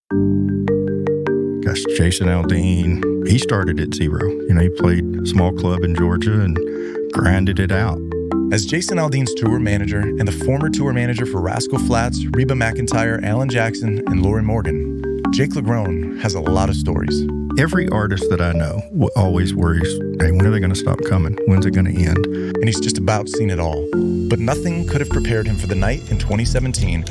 Gosh, Jason Aldean, he started at zero. He played small club in Georgia and grinded it out. As Jason Aldean's tour manager and the former tour manager for Rascal Flatts, Reba McEntire, Alan Jackson, and Lorrie Morgan, Jake LaGrone has a lot of stories. Every artist that I know always worries, hey, when are they going to stop coming? When's it going to end? And he's just about seen it all. But nothing could have prepared him for the night in 2017.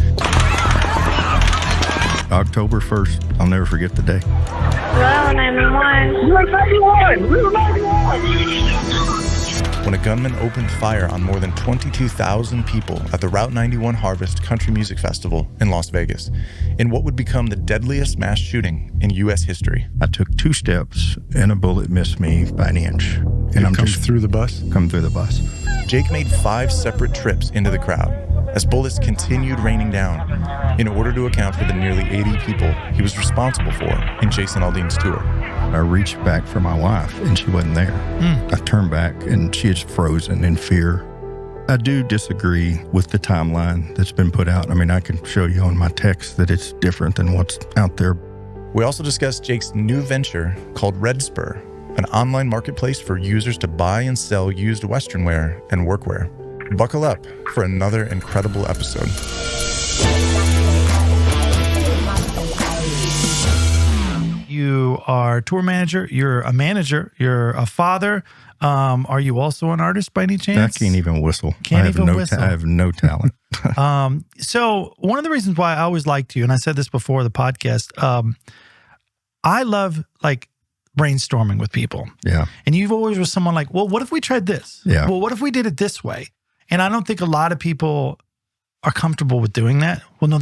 October 1st, I'll never forget the day. Hello, 911. 911! When a gunman opened fire on more than 22,000 people at the Route 91 Harvest Country Music Festival in Las Vegas, in what would become the deadliest mass shooting in U.S. history. I took 2 steps and a bullet missed me by an inch. And I'm just through the bus? Come through the bus. Jake made 5 separate trips into the crowd as bullets continued raining down in order to account for the nearly 80 people he was responsible for in Jason Aldean's tour. I reached back for my wife, and she wasn't there. I turned back, and she is frozen in fear. I do disagree with the timeline that's been put out. I mean, I can show you on my text that it's different than what's out there. We also discussed Jake's new venture called Redspur, an online marketplace for users to buy and sell used Western wear and workwear. Buckle up for another incredible episode. You are a tour manager, you're a manager, you're a father. Are you also an artist by any chance? I can't even whistle. Can't even whistle. I have no talent. So one of the reasons why I always liked you, and I said this before the podcast, I love like brainstorming with people. Yeah. And you've always was someone like, well, what if we tried this? Yeah. Well, what if we did it this way? And I don't think a lot of people are comfortable with doing that. Well, no,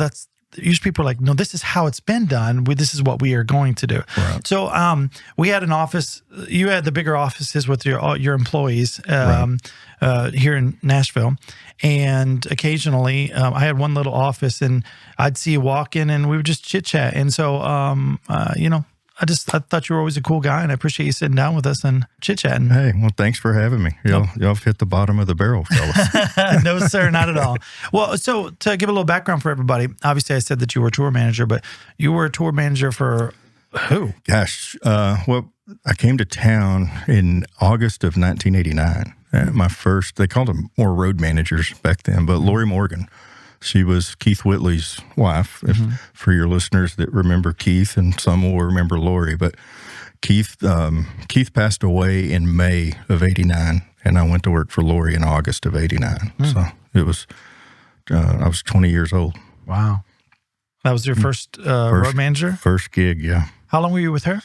usually people are like, no, this is how it's been done. This is what we are going to do. Right. So we had an office. You had the bigger offices with your employees here in Nashville. And occasionally I had one little office and I'd see you walk in and we would just chit chat. And so, I thought you were always a cool guy, and I appreciate you sitting down with us and chit-chatting. Hey, well, thanks for having me. Y'all have hit the bottom of the barrel, fellas. No, sir, not at all. Well, so to give a little background for everybody, obviously I said that you were a tour manager, but you were a tour manager for who? Gosh, well, I came to town in August of 1989. My first, they called them more road managers back then, but Lorrie Morgan. She was Keith Whitley's wife, for your listeners that remember Keith, and some will remember Lorrie. But Keith passed away in May of 89, and I went to work for Lorrie in August of 89. So it was, I was 20 years old. Wow. That was your first road manager? First gig, yeah. How long were you with her?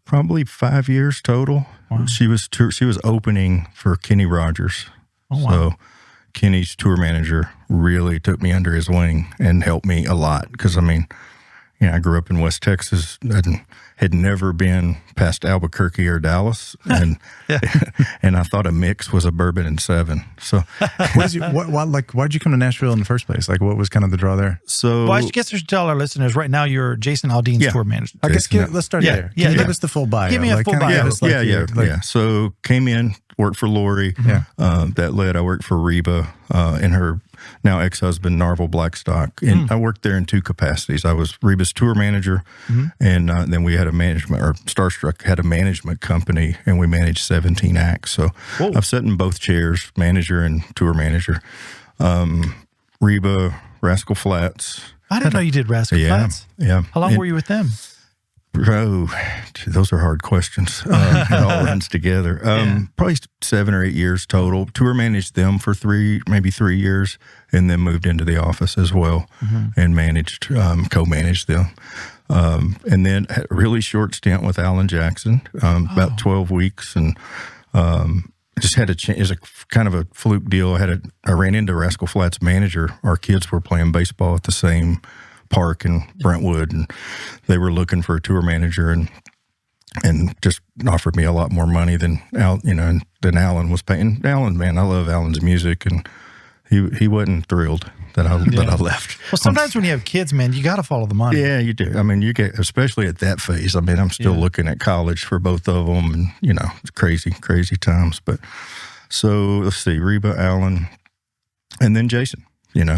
Probably 5 years total. Wow. She was opening for Kenny Rogers. Oh, wow. So Kenny's tour manager really took me under his wing and helped me a lot because, I mean, I grew up in West Texas and had never been past Albuquerque or Dallas, and and I thought a mix was a bourbon and 7. So, why'd you come to Nashville in the first place? Like, what was kind of the draw there? So, well, I guess we should tell our listeners right now you're Jason Aldean's tour manager. I guess let's start there. Can you give us the full bio? Give me a full bio. Yeah. So came in, worked for Lorrie. That led, I worked for Reba and her now ex-husband, Narvel Blackstock. And I worked there in 2 capacities. I was Reba's tour manager, and then we had a management, or Starstruck had a management company, and we managed 17 acts. So I've sat in both chairs, manager and tour manager. Reba, Rascal Flatts. I didn't know you did Rascal Flatts. Yeah. How long were you with them? Oh, those are hard questions. It all runs together. Probably 7 or 8 years total. Tour managed them for 3 years, and then moved into the office as well and managed, co-managed them. And then had a really short stint with Alan Jackson, about 12 weeks, and just had it was a kind of a fluke deal. I ran into Rascal Flatts' manager. Our kids were playing baseball at the same park in Brentwood, and they were looking for a tour manager, and just offered me a lot more money than Alan was paying. Alan, man, I love Alan's music, and he wasn't thrilled that I left. Well, sometimes when you have kids, man, you got to follow the money. Yeah, you do. I mean, you get, especially at that phase. I mean, I'm still looking at college for both of them, and it's crazy times. But so let's see, Reba, Alan, and then Jason.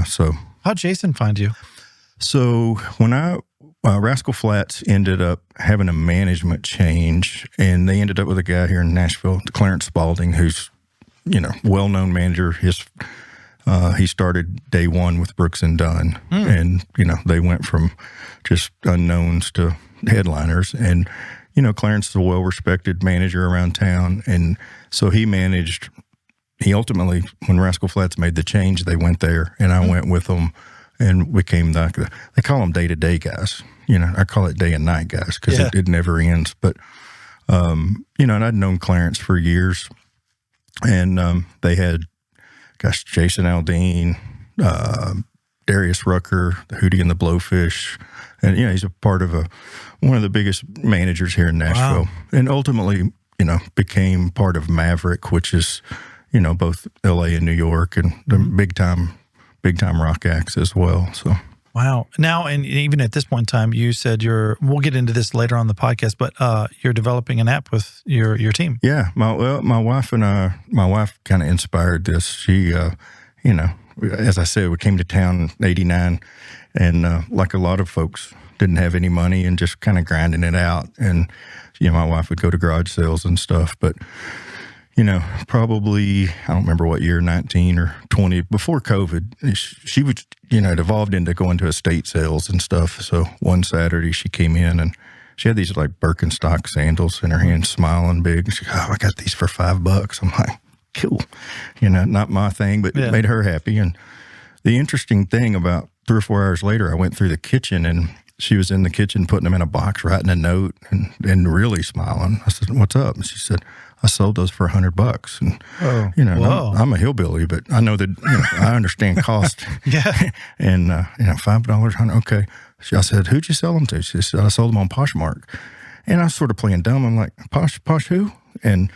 So how'd Jason find you? So when Rascal Flatts ended up having a management change, and they ended up with a guy here in Nashville, Clarence Spalding, who's, well-known manager. He started day one with Brooks and Dunn, and, they went from just unknowns to headliners. And, Clarence is a well-respected manager around town. And so he ultimately, when Rascal Flatts made the change, they went there, and I went with them and became they call them day-to-day guys. I call it day and night guys because it never ends. But, and I'd known Clarence for years, and they had, Jason Aldean, Darius Rucker, the Hootie and the Blowfish. And, he's a part of one of the biggest managers here in Nashville. Wow. And ultimately, became part of Maverick, which is, both L.A. and New York, and the big time rock acts as well. So. Wow. Now, and even at this point in time, you said we'll get into this later on the podcast, but you're developing an app with your team. Yeah. My wife kind of inspired this. She, as I said, we came to town in 89, and like a lot of folks, didn't have any money and just kind of grinding it out. And, my wife would go to garage sales and stuff, but probably, I don't remember what year, 19 or 20, before COVID, she would, it evolved into going to estate sales and stuff. So one Saturday she came in and she had these like Birkenstock sandals in her hand, smiling big. She goes, I got these for $5. I'm like, cool. Not my thing, but it made her happy. And the interesting thing, about 3 or 4 hours later, I went through the kitchen and she was in the kitchen putting them in a box, writing a note and really smiling. I said, what's up? And she said, I sold those for $100. And, I'm a hillbilly, but I know that, I understand cost. Yeah. And, $5, $100, okay. I said, who'd you sell them to? She said, I sold them on Poshmark. And I was sort of playing dumb. I'm like, Posh who? And,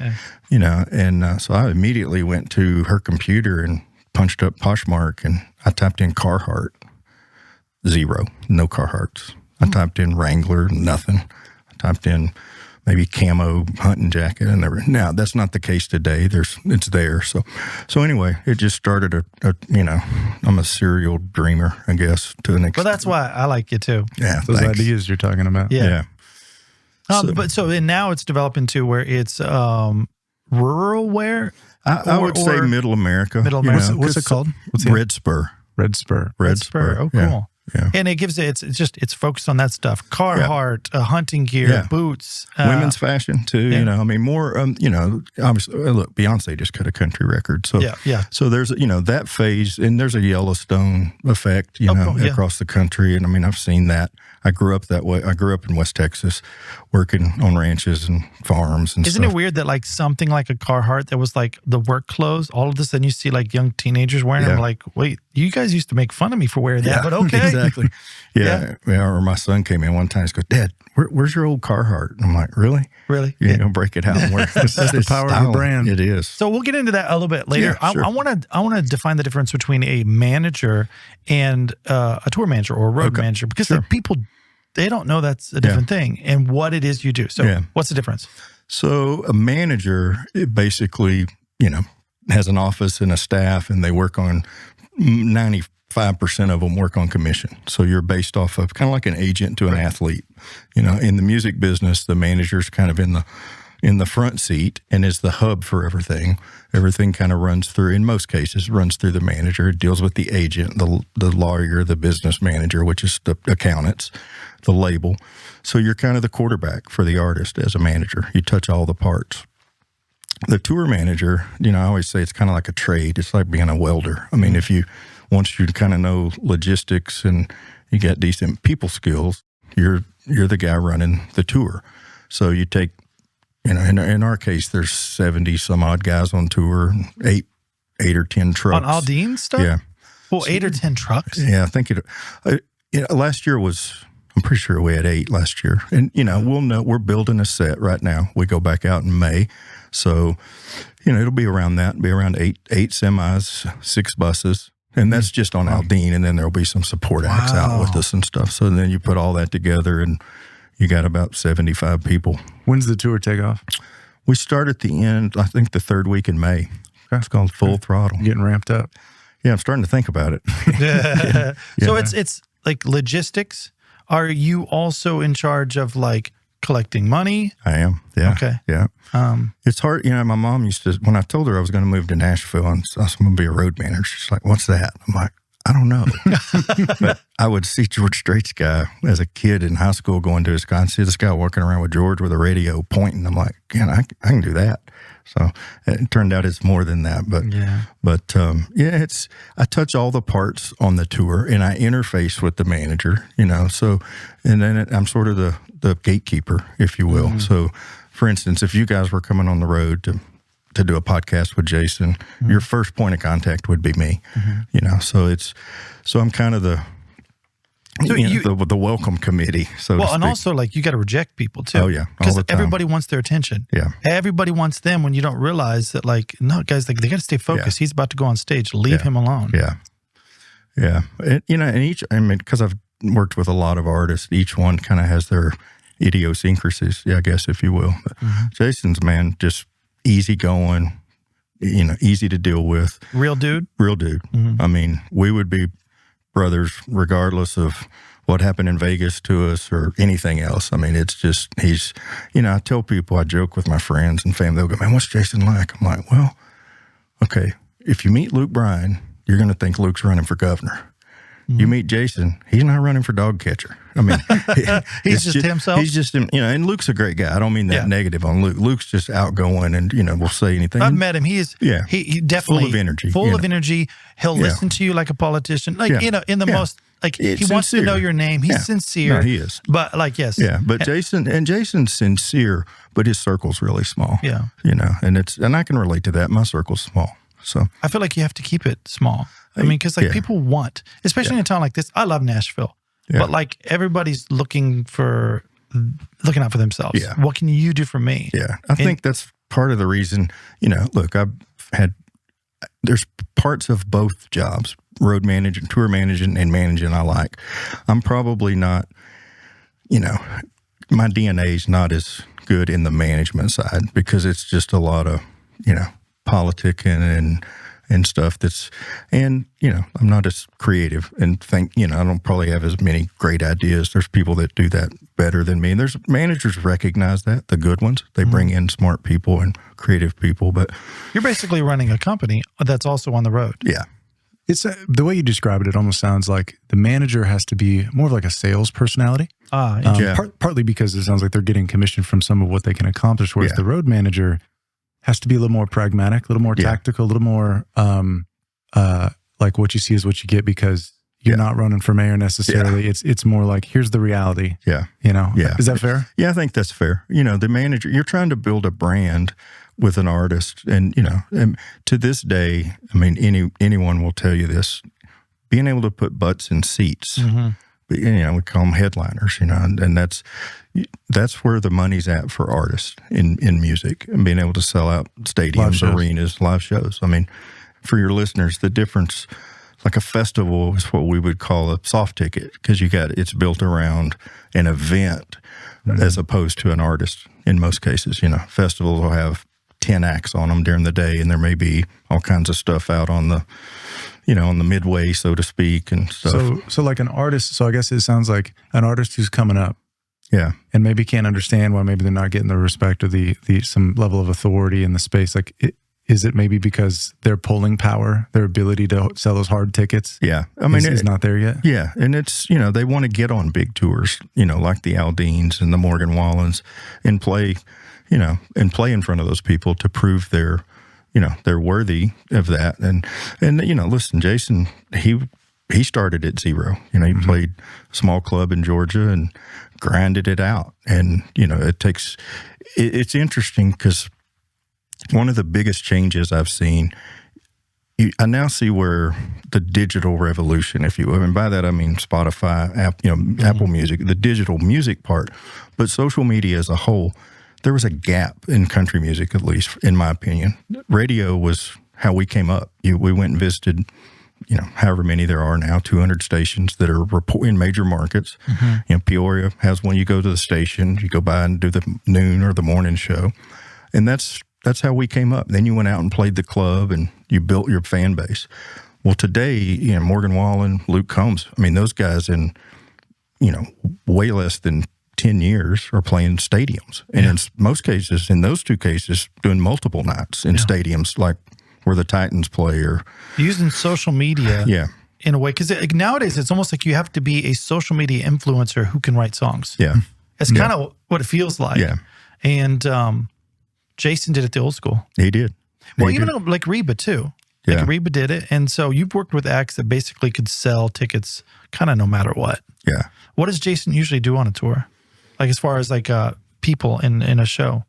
so I immediately went to her computer and punched up Poshmark, and I typed in Carhartt. 0, no Carhartts. I typed in Wrangler, nothing. I typed in maybe camo hunting jacket, and now that's not the case today. It's there. So anyway, it just started I'm a serial dreamer, I guess, to an extent. Well, that's why I like you too. Yeah, those ideas you're talking about. Yeah. And now it's developing to where it's rural wear. I would say Middle America. What's it called? Redspur. Redspur. Oh, cool. Yeah. And it gives it's focused on that stuff. Carhartt, hunting gear, boots. Women's fashion too, more, obviously, look, Beyonce just cut a country record. So, so there's, that phase, and there's a Yellowstone effect, across the country. And I've seen that. I grew up that way. I grew up in West Texas working on ranches and farms and Isn't stuff. it weird that like something like a Carhartt that was like the work clothes, all of this, then you see like young teenagers wearing them, like, wait, you guys used to make fun of me for wearing that, but okay. Exactly. Yeah. Or my son came in one time and goes, Dad, where's your old Carhartt? And I'm like, really? Really? Yeah. Gonna break it out and wear it. That's the power of the brand. It is. So we'll get into that a little bit later. Yeah, sure. I want to define the difference between a manager and a tour manager or a road manager, because the people, they don't know that's a different thing and what it is you do. So what's the difference? So a manager, it basically, has an office and a staff, and they work on 95% of them work on commission. So you're based off of kind of like an agent to an athlete. In the music business, the manager's kind of in the front seat and is the hub for everything. Everything kind of runs through, in most cases, runs through the manager. It deals with the agent, the lawyer, the business manager, which is the accountants, the label. So you're kind of the quarterback for the artist as a manager. You touch all the parts. The tour manager, I always say it's kind of like a trade. It's like being a welder. Once you kind of know logistics and you got decent people skills, you're the guy running the tour. So you take, in our case, there's 70 some odd guys on tour, eight or 10 trucks. On Aldean stuff? Yeah. Well, 8 or 10 trucks? Yeah, I think last year I'm pretty sure we had 8 last year. And, we'll know, we're building a set right now. We go back out in May. So, it'll be around that, be around eight semis, 6 buses. And that's just on Aldean, and then there'll be some support acts out with us and stuff. So then you put all that together, and you got about 75 people. When's the tour take off? We start at the end, I think the 3rd week in May. It's called Full Throttle. Getting ramped up. Yeah, I'm starting to think about it. So it's like logistics? Are you also in charge of like collecting money? I am. Yeah. Okay. Yeah. It's hard. My mom used to, when I told her I was going to move to Nashville and I was going to be a road manager, she's like, what's that? I'm like, I don't know. But I would see George Strait's guy as a kid in high school going to his guy and see this guy walking around with George with a radio pointing. I'm like, man, I can do that. So it turned out it's more than that. But I touch all the parts on the tour and I interface with the manager, so, and then I'm sort of the gatekeeper, if you will. So for instance, if you guys were coming on the road to do a podcast with Jason, your first point of contact would be me, so I'm kind of the welcome committee. So well, and also like you got to reject people too. Oh yeah, because everybody wants their attention. Yeah, everybody wants them. When you don't realize that, like, no, guys, like they got to stay focused. He's about to go on stage. Leave him alone. Yeah. And because I've worked with a lot of artists, each one kind of has their idiosyncrasies, I guess, if you will. But Jason's, man, just easygoing, easy to deal with. Real dude. I mean, we would be brothers regardless of what happened in Vegas to us or anything else. I mean, it's just, he's, I tell people, I joke with my friends and family, they'll go, man, what's Jason like? I'm like, well, okay, if you meet Luke Bryan, you're going to think Luke's running for governor. You meet Jason, he's not running for dog catcher. I mean, he's just himself. He's just, and Luke's a great guy. I don't mean that negative on Luke. Luke's just outgoing and, will say anything. I've met him. He is, he definitely full of energy. Full of energy. He'll listen to you like a politician. Like, in the most, like, he wants to know your name. He's sincere. No, he is. But like, yes. Yeah. But Jason's sincere, but his circle's really small. Yeah. And I can relate to that. My circle's small. So I feel like you have to keep it small. I mean, because like people want, especially in a town like this. I love Nashville, but like everybody's looking out for themselves. Yeah. What can you do for me? Yeah, I think that's part of the reason. Look, there's parts of both jobs, road managing, tour managing, and managing I like. I'm probably not, my DNA is not as good in the management side because it's just a lot of, politicking and stuff I'm not as creative and I don't probably have as many great ideas. There's people that do that better than me. And there's managers recognize that, the good ones. They bring in smart people and creative people, but you're basically running a company that's also on the road. Yeah. It's the way you describe it almost sounds like the manager has to be more of like a sales personality. Partly because it sounds like they're getting commission from some of what they can accomplish, whereas the road manager has to be a little more pragmatic, a little more tactical, a little more like what you see is what you get because you're not running for mayor necessarily. It's more like, here's the reality. Yeah. Is that fair? Yeah, I think that's fair. The manager, you're trying to build a brand with an artist and, and to this day, I mean, anyone will tell you this, being able to put butts in seats, we call them headliners, and that's where the money's at for artists in music and being able to sell out stadiums, arenas, live shows. I mean, for your listeners, the difference, like a festival is what we would call a soft ticket because it's built around an event as opposed to an artist in most cases. Festivals will have 10 acts on them during the day and there may be all kinds of stuff out on the, on the midway, so to speak, and stuff. So like an artist, so I guess it sounds like an artist who's coming up. Yeah. And maybe can't understand why maybe they're not getting the respect or the some level of authority in the space. Like, is it maybe because their polling power, their ability to sell those hard tickets? Yeah. I mean, is not there yet. Yeah. And it's, they want to get on big tours, like the Aldeans and the Morgan Wallens and play in front of those people to prove they're worthy of that. And listen, Jason, he started at zero. He played a small club in Georgia and grinded it out. And, it's interesting because one of the biggest changes I've seen, I now see where the digital revolution, if you will, and by that I mean Spotify, Apple Music, the digital music part, but social media as a whole, there was a gap in country music, at least in my opinion. Radio was how we came up. We went and visited, however many there are now, 200 stations that are in major markets. Peoria has one. You go to the station, you go by and do the noon or the morning show, and that's how we came up. Then you went out and played the club and you built your fan base. Well, today, Morgan Wallen, Luke Combs, I mean, those guys in, way less than 10 years are playing stadiums. And in most cases, in those two cases, doing multiple nights in stadiums like where the Titans play or using social media in a way. Because nowadays, it's almost like you have to be a social media influencer who can write songs. Yeah. It's kind of what it feels like. Yeah. And Jason did it the old school. He did. Well, even like Reba, too. Like Reba did it. And so you've worked with acts that basically could sell tickets kind of no matter what. Yeah. What does Jason usually do on a tour? Like as far as like people in a show?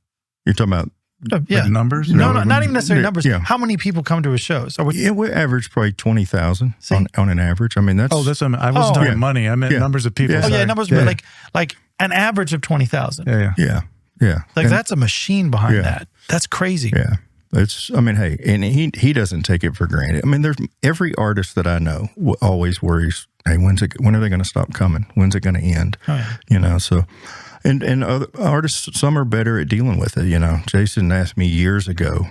You're talking about like numbers? No, not even necessarily numbers. Yeah. How many people come to his shows? We average probably 20,000 on an average. I mean, that's... I wasn't talking money. I meant numbers of people. Oh, yeah, numbers, but like an average of 20,000. Yeah. Like that's a machine behind that. That's crazy. Yeah. Hey, and he doesn't take it for granted. I mean, there's every artist that I know always worries, hey, when are they going to stop coming? When's it going to end? Oh, yeah. So... And other artists, some are better at dealing with it. Jason asked me years ago,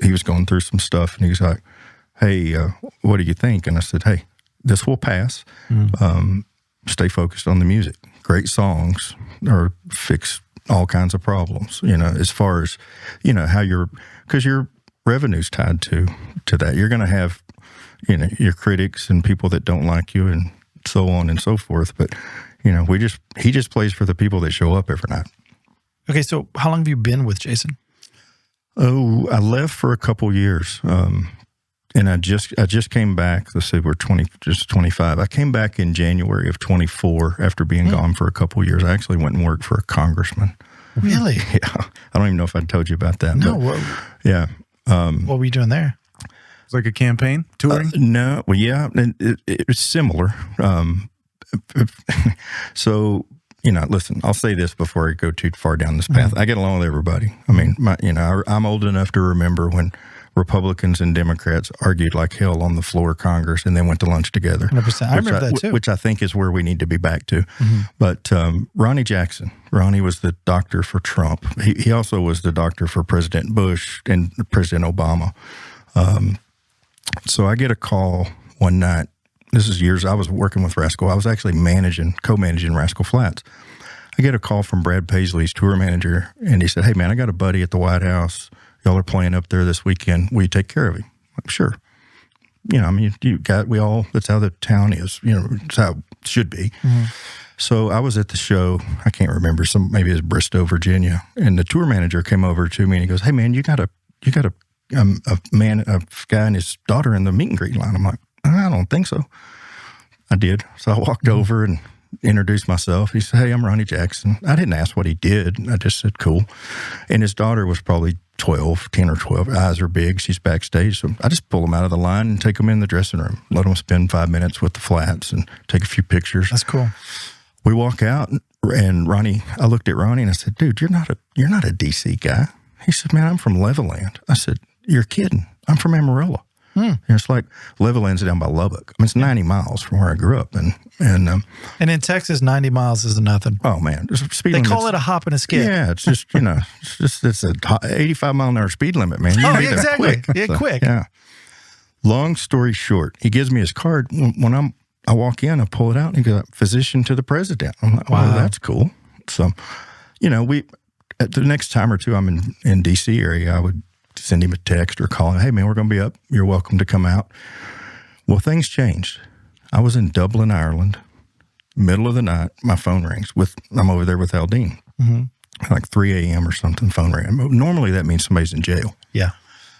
he was going through some stuff, and he was like, hey, what do you think? And I said, hey, this will pass. Stay focused on the music. Great songs or fix all kinds of problems, as far as, how because your revenue's tied to that. You're going to have, your critics and people that don't like you and so on and so forth. But, he just plays for the people that show up every night. Okay, so how long have you been with Jason? Oh, I left for a couple years, and I just came back. Let's say we're 25. I came back in January of 24 after being gone for a couple years. I actually went and worked for a congressman. Really? Yeah, I don't even know if I told you about that. No. Yeah. What were you doing there? It's like a campaign touring. No. Well, yeah, it's similar. So, listen, I'll say this before I go too far down this path. I get along with everybody. I mean, I'm old enough to remember when Republicans and Democrats argued like hell on the floor of Congress and then went to lunch together. 100%. I remember that too. Which I think is where we need to be back to. But Ronnie Jackson, Ronnie was the doctor for Trump. He also was the doctor for President Bush and President Obama. So I get a call one night. This is years. I was working with Rascal. I was actually co-managing Rascal Flatts. I get a call from Brad Paisley's tour manager, and he said, hey, man, I got a buddy at the White House. Y'all are playing up there this weekend. Will you take care of him? I'm like, sure. That's how the town is. It's how it should be. So I was at the show. I can't remember. Maybe it was Bristow, Virginia. And the tour manager came over to me, and he goes, hey, man, you got a guy and his daughter in the meet and greet line. I'm like, I don't think so. I did. So I walked over and introduced myself. He said, hey, I'm Ronnie Jackson. I didn't ask what he did. I just said, cool. And his daughter was probably 10 or 12. Her eyes are big. She's backstage. So I just pull them out of the line and take them in the dressing room. Let them spend 5 minutes with the Flats and take a few pictures. That's cool. We walk out, and I looked at Ronnie and I said, dude, you're not a DC guy. He said, man, I'm from Levelland. I said, you're kidding. I'm from Amarillo. It's like Levelland's down by Lubbock. I mean, it's 90 miles from where I grew up. And in Texas, 90 miles is nothing. Oh, man. They call it a hop and a skip. Yeah, it's just, it's a 85 mile an hour speed limit, man. You can be there quick. Yeah, So, quick. Yeah. Long story short, he gives me his card. When I walk in, I pull it out, and he goes, physician to the president. I'm like, wow, that's cool. So, the next time or two I'm in D.C. area, I would send him a text or call him, hey, man, we're going to be up. You're welcome to come out. Well, things changed. I was in Dublin, Ireland, middle of the night. My phone rings. I'm over there with Aldean. Like 3 a.m. or something, phone rang. Normally, that means somebody's in jail. Yeah.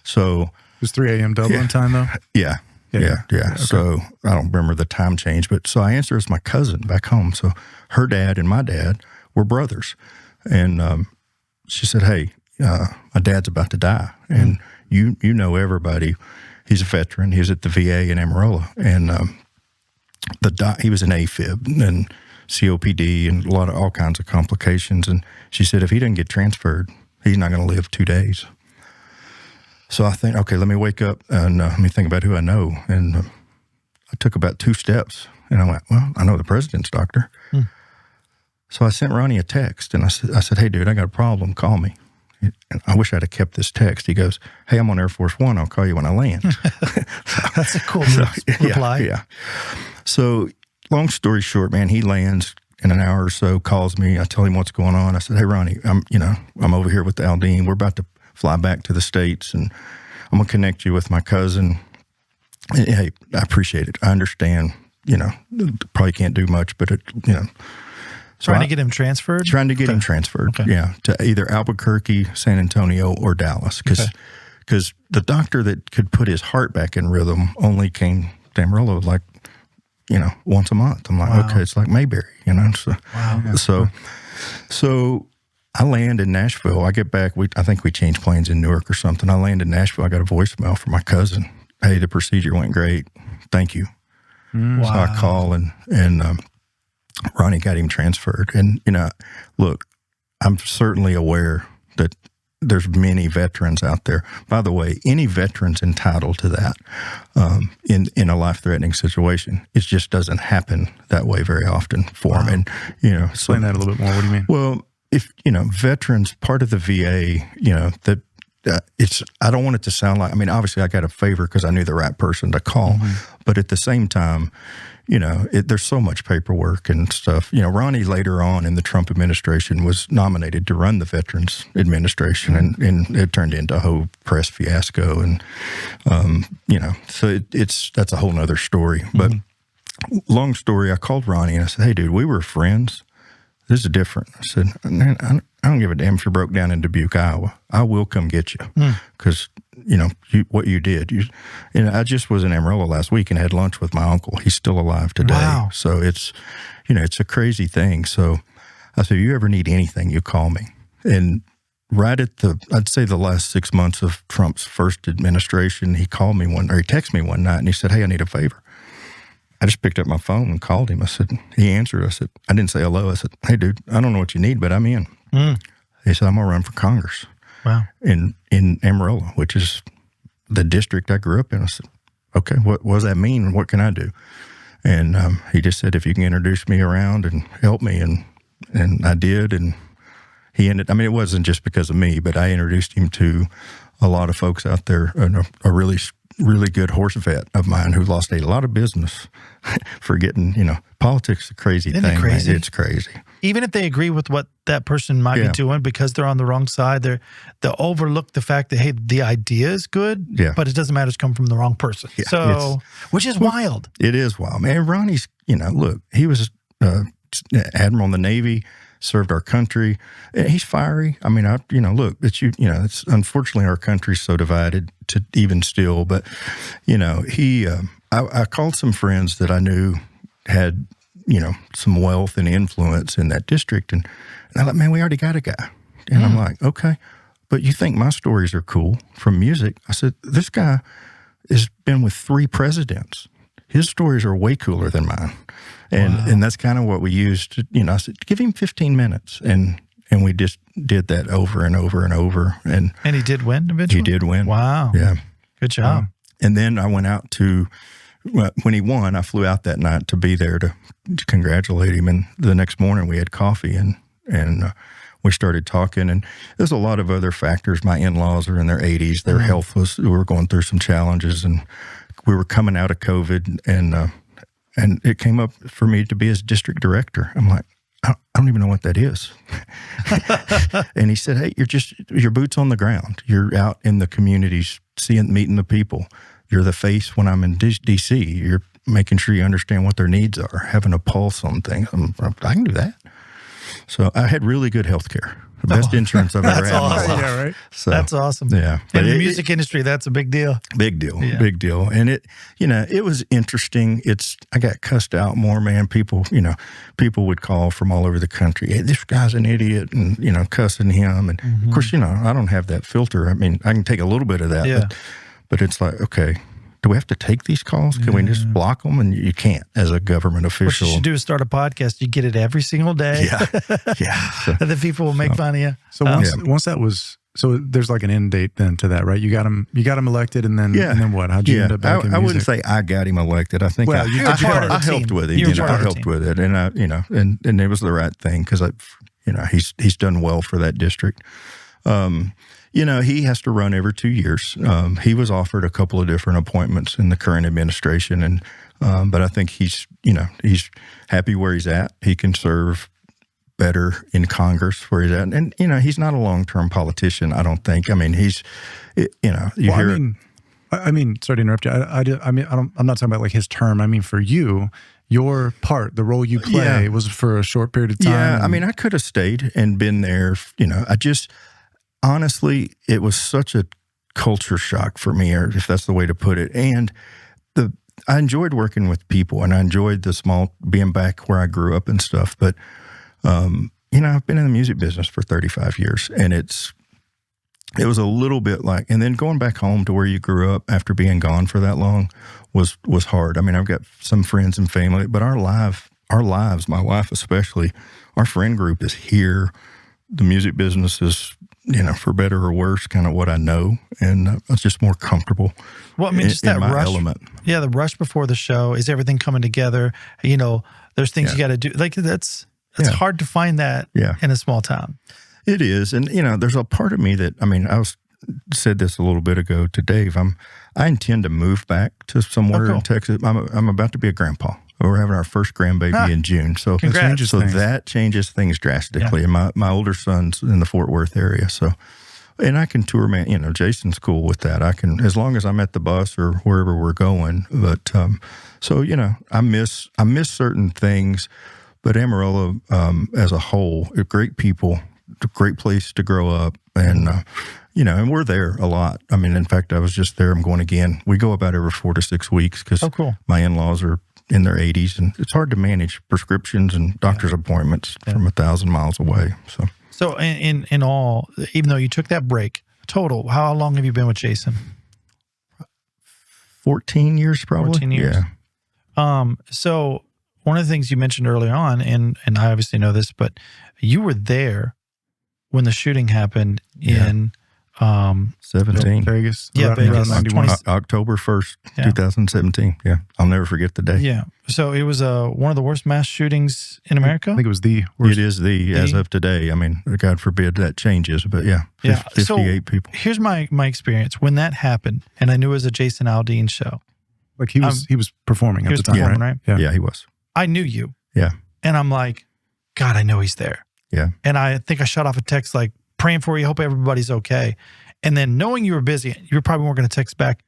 So. It was 3 a.m. Dublin time, though? Yeah. Okay. So I don't remember the time change. But so I answer as my cousin back home. So her dad and my dad were brothers. And she said, hey, my dad's about to die, and you know everybody. He's a veteran. He's at the VA in Amarillo, and he was an AFib and COPD and all kinds of complications. And she said if he doesn't get transferred, he's not going to live 2 days. So I think, okay, let me wake up and let me think about who I know. And I took about 2 steps, and I went, well, I know the president's doctor. So I sent Ronnie a text, and I said, hey, dude, I got a problem. Call me. And I wish I'd have kept this text. He goes, hey, I'm on Air Force One. I'll call you when I land. That's a cool reply. Yeah. So long story short, man, he lands in an hour or so, calls me. I tell him what's going on. I said, hey, Ronnie, I'm over here with the Aldean. We're about to fly back to the States, and I'm going to connect you with my cousin. And, hey, I appreciate it. I understand, probably can't do much, but Trying to get him transferred? Trying to get him transferred, to either Albuquerque, San Antonio, or Dallas. Because the doctor that could put his heart back in rhythm only came to Amarillo once a month. I'm like, okay, it's like Mayberry, So I land in Nashville. I get back. I think we changed planes in Newark or something. I land in Nashville. I got a voicemail from my cousin. Hey, the procedure went great. Thank you. So I call and Ronnie got him transferred. And, look, I'm certainly aware that there's many veterans out there. By the way, any veteran's entitled to that in a life-threatening situation. It just doesn't happen that way very often for them. And, explain that a little bit more. What do you mean? Well, if, veterans, part of the VA, I don't want it to sound like, obviously I got a favor because I knew the right person to call, but at the same time, there's so much paperwork and stuff. Ronnie later on in the Trump administration was nominated to run the Veterans Administration, and it turned into a whole press fiasco. And, so that's a whole nother story. But long story, I called Ronnie and I said, hey, dude, we were friends. This is different. I said, man, I don't give a damn if you're broke down in Dubuque, Iowa. I will come get you because, what you did. I just was in Amarillo last week and had lunch with my uncle. He's still alive today. Wow. So it's a crazy thing. So I said, if you ever need anything, you call me. And right at I'd say the last 6 months of Trump's first administration, he called me he texted me one night and he said, hey, I need a favor. I just picked up my phone and called him. I said, he answered. I said, I didn't say hello. I said, hey, dude, I don't know what you need, but I'm in. He said, I'm going to run for Congress. Wow. In Amarillo, which is the district I grew up in. I said, okay, what does that mean? And what can I do? And he just said, if you can introduce me around and help me. And I did. And he ended, it wasn't just because of me, but I introduced him to a lot of folks out there, a really good horse vet of mine who lost a lot of business for getting, politics is a crazy thing. Crazy? It's crazy. Even if they agree with what that person might be doing because they're on the wrong side, they'll overlook the fact that, hey, the idea is good, but it doesn't matter, it's come from the wrong person. Yeah, so, which is wild. It is wild. Man, Ronnie's, look, he was Admiral in the Navy, served our country. He's fiery. Look, it's unfortunately our country's so divided to even still, but, I called some friends that I knew had, some wealth and influence in that district. And I thought, man, we already got a guy. And I'm like, okay, but you think my stories are cool from music? I said, this guy has been with 3 presidents. His stories are way cooler than mine. And that's kind of what we used to, I said, give him 15 minutes. And we just did that over and over and over. And he did win eventually? He did win. Wow. Yeah. Good job. And then I went out when he won, I flew out that night to be there to congratulate him. And the next morning we had coffee and we started talking. And there's a lot of other factors. My in-laws are in their 80s. Their health we were going through some challenges, and we were coming out of COVID, and it came up for me to be his district director. I'm like, I don't even know what that is. And he said, hey, your boots on the ground. You're out in the communities, meeting the people. You're the face when I'm in D.C. You're making sure you understand what their needs are, having a pulse on things. I can do that. So I had really good health care. The best insurance I've ever had in my life. Yeah, right. So, that's awesome. Yeah. In the music industry, that's a big deal. Big deal. Yeah. Big deal. And it was interesting. I got cussed out more, man. People would call from all over the country. Hey, this guy's an idiot, and, cussing him. And of course, I don't have that filter. I can take a little bit of that, but it's like, okay, do we have to take these calls? Can we just block them? And you can't as a government official. What you should do is start a podcast. You get it every single day. Yeah. And then people will make fun of you. So once that was, so there's like an end date then to that, right? You got him elected, and then what? How'd you end up back in music? I wouldn't say I got him elected. I think I helped with him. I helped with it, and and it was the right thing because he's done well for that district. He has to run every 2 years. He was offered a couple of different appointments in the current administration, and but I think he's happy where he's at. He can serve better in Congress where he's at, and he's not a long-term politician. I don't think. I mean, I mean, sorry to interrupt you. I'm not talking about like his term. I mean, for you, your part, the role you play, was for a short period of time. Yeah, I mean, I could have stayed and been there. Honestly, it was such a culture shock for me, or if that's the way to put it. And I enjoyed working with people, and I enjoyed being back where I grew up and stuff. But, I've been in the music business for 35 years, and it was a little bit like, and then going back home to where you grew up after being gone for that long was hard. I mean, I've got some friends and family, but our lives, my wife especially, our friend group is here. The music business is, for better or worse, kind of what I know, and I was just more comfortable. Well, I mean, just that rush, element. Yeah, the rush before the show. Is everything coming together? There's things you got to do. Like it's hard to find that in a small town. It is, and there's a part of me that said this a little bit ago to Dave. I intend to move back to somewhere in Texas. I'm about to be a grandpa. We're having our first grandbaby in June, so that changes things drastically. And my older son's in the Fort Worth area, so and I can tour, man. Jason's cool with that. I can, as long as I'm at the bus or wherever we're going. But I miss certain things. But Amarillo, as a whole, great people, a great place to grow up, and and we're there a lot. I mean, in fact, I was just there. I'm going again. We go about every 4 to 6 weeks because my in-laws are in their 80s, and it's hard to manage prescriptions and doctor's appointments from 1,000 miles away. So in all, even though you took that break, total, how long have you been with Jason? 14 years, probably. 14 years. Yeah. So one of the things you mentioned early on, and I obviously know this, but you were there when the shooting happened in 17 Vegas. Yeah, Vegas. October 1st, 2017. Yeah, I'll never forget the day. Yeah. So it was one of the worst mass shootings in America. I think it was the worst. It is as of today. I mean, God forbid that changes, but 58 people. Here's my experience when that happened, and I knew it was a Jason Aldean show. Like he was performing at the time, right? Yeah, he was. I knew you. Yeah. And I'm like, God, I know he's there. Yeah. And I think I shot off a text like, praying for you, hope everybody's okay. And then knowing you were busy, you probably weren't going to text back,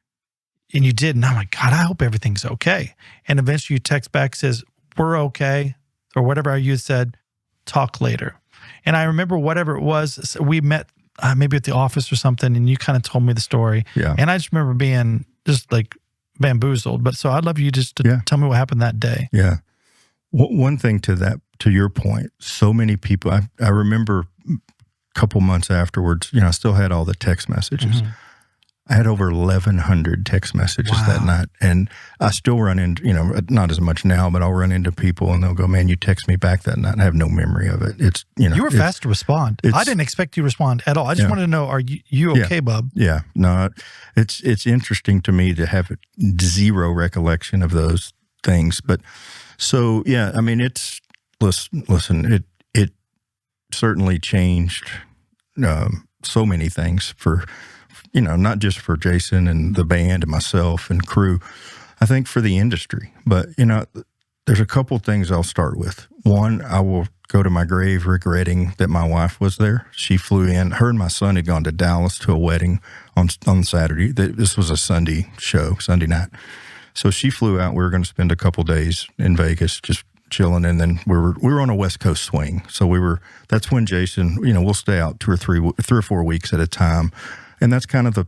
and you did. And I'm like, God, I hope everything's okay. And eventually you text back, says, we're okay, or whatever you said, talk later. And I remember whatever it was, we met maybe at the office or something, and you kind of told me the story. Yeah. And I just remember being just like bamboozled. But so I'd love you just to tell me what happened that day. Yeah. One thing to your point, so many people, I remember couple months afterwards, I still had all the text messages. Mm-hmm. I had over 1,100 text messages that night, and I still run into, not as much now, but I'll run into people and they'll go, "Man, you text me back that night," and I have no memory of it. It's you were fast to respond. I didn't expect you to respond at all. I just wanted to know, are you okay, bub? Yeah, no, it's interesting to me to have zero recollection of those things, but so I mean, it's listen, it certainly changed so many things for, not just for Jason and the band and myself and crew, I think for the industry. But, there's a couple things I'll start with. One, I will go to my grave regretting that my wife was there. She flew in. Her and my son had gone to Dallas to a wedding on Saturday. This was a Sunday show, Sunday night. So she flew out. We were going to spend a couple days in Vegas just chilling, and then we were on a West Coast swing. So that's when Jason, we'll stay out 2 or 3 or 4 weeks at a time, and that's kind of the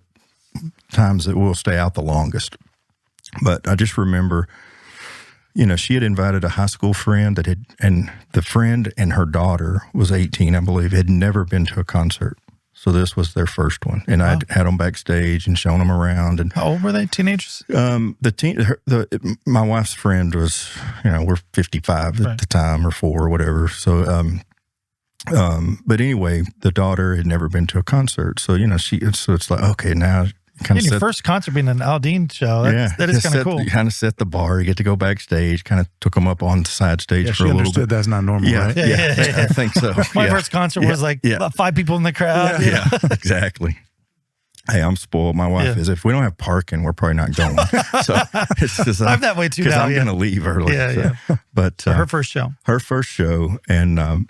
times that we'll stay out the longest. But I just remember, she had invited a high school friend and the friend and her daughter was 18, I believe, had never been to a concert. So this was their first one, and I had them backstage and shown them around. And how old were they? Teenagers? My wife's friend was, we're 55 at the time, or 4 or whatever. So, but anyway, the daughter had never been to a concert, so so it's like, okay, now kind of your first concert being an Aldean show. That is kind of cool. Kind of set the bar. You get to go backstage. Kind of took them up on the side stage for a little bit. That's not normal, right? I think so. My first concert was about 5 people in the crowd. Yeah, exactly. Hey, I'm spoiled. My wife is. If we don't have parking, we're probably not going. So it's just, I'm that way too now. I'm going to leave early. Yeah. But her first show. And I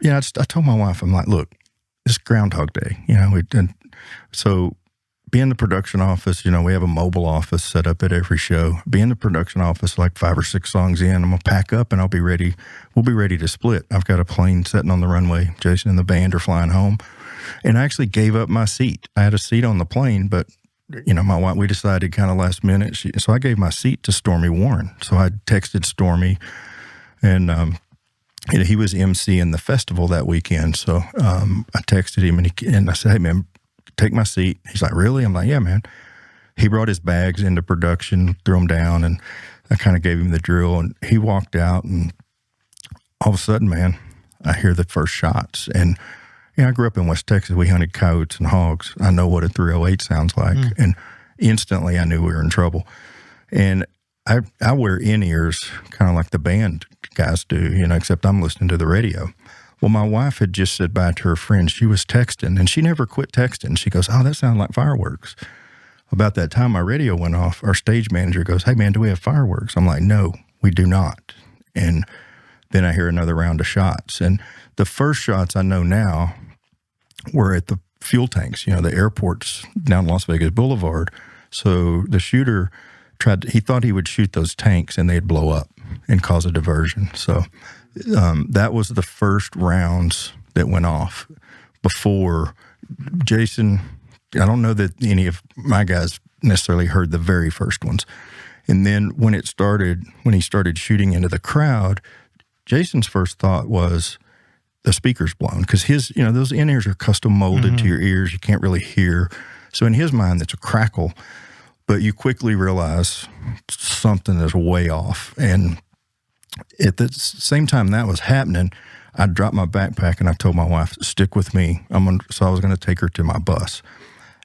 told my wife, I'm like, look, it's Groundhog Day. So be in the production office. We have a mobile office set up at every show. Be in the production office like 5 or 6 songs in. I'm gonna pack up and I'll be ready. We'll be ready to split. I've got a plane sitting on the runway. Jason and the band are flying home. And I actually gave up my seat. I had a seat on the plane, but my wife, we decided kind of last minute. So I gave my seat to Stormy Warren. So I texted Stormy, and he was emceeing the festival that weekend. So I texted him, and I said, "Hey man, take my seat." He's like, "Really?" I'm like, "Yeah, man." He brought his bags into production, threw them down, and I kind of gave him the drill. And he walked out, and all of a sudden, man, I hear the first shots. And I grew up in West Texas. We hunted coyotes and hogs. I know what a 308 sounds like. And instantly I knew we were in trouble. And I wear in-ears kind of like the band guys do, except I'm listening to the radio. Well, my wife had just said bye to her friend. She was texting, and she never quit texting. She goes, "Oh, that sounded like fireworks." About that time, my radio went off. Our stage manager goes, "Hey, man, do we have fireworks?" I'm like, "No, we do not." And then I hear another round of shots. And the first shots I know now were at the fuel tanks, the airports down Las Vegas Boulevard. So the shooter he thought he would shoot those tanks and they'd blow up and cause a diversion. So that was the first rounds that went off before Jason. I don't know that any of my guys necessarily heard the very first ones. And then when he started shooting into the crowd, Jason's first thought was, the speaker's blown, because his, those in-ears are custom molded to your ears. You can't really hear. So in his mind, it's a crackle, but you quickly realize something is way off. And at the same time that was happening, I dropped my backpack and I told my wife, "Stick with me." So I was going to take her to my bus.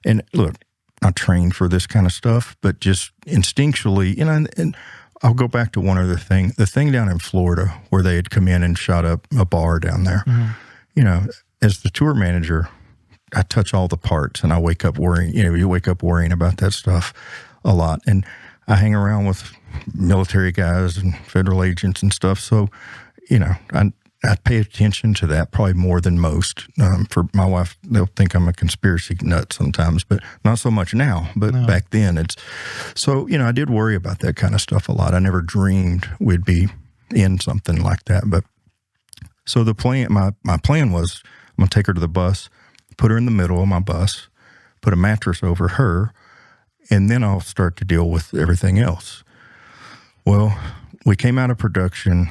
And look, I trained for this kind of stuff, but just instinctually, and I'll go back to one other thing. The thing down in Florida where they had come in and shot up a bar down there. As the tour manager, I touch all the parts and I wake up worrying. You wake up worrying about that stuff a lot. And I hang around with military guys and federal agents and stuff. So, I pay attention to that probably more than most. For my wife, they'll think I'm a conspiracy nut sometimes, but not so much now. But back then, it's so, I did worry about that kind of stuff a lot. I never dreamed we'd be in something like that. But so the plan, my plan was, I'm going to take her to the bus, put her in the middle of my bus, put a mattress over her, and then I'll start to deal with everything else. Well, we came out of production.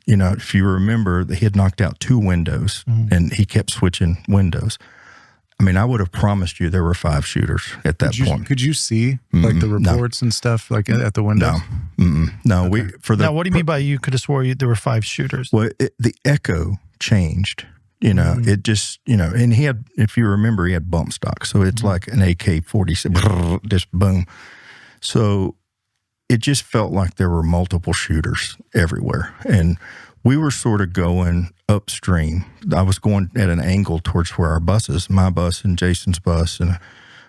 If you remember, he had knocked out 2 windows, and he kept switching windows. I mean, I would have promised you there were 5 shooters at that point. Could you see like the reports and stuff like at the windows? No. Okay. Now, what do you mean by you could have swore there were 5 shooters? Well, the echo changed. It just, and he had, if you remember, he had bump stock. So it's like an AK-47, just boom. So it just felt like there were multiple shooters everywhere. And we were sort of going upstream. I was going at an angle towards where our buses, my bus and Jason's bus and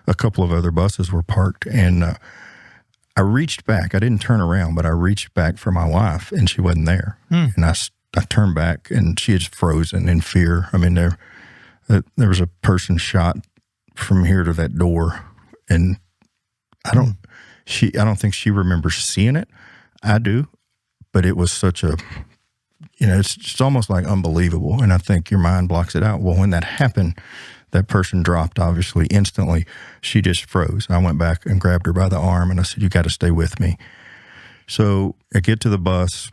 a couple of other buses were parked. And I reached back. I didn't turn around, but I reached back for my wife, and she wasn't there. And I turned back, and she had frozen in fear. I mean, there was a person shot from here to that door, and I don't think she remembers seeing it. I do, but it was such a, it's almost like unbelievable. And I think your mind blocks it out. Well, when that happened, that person dropped, obviously, instantly. She just froze. I went back and grabbed her by the arm, and I said, "You got to stay with me." So I get to the bus,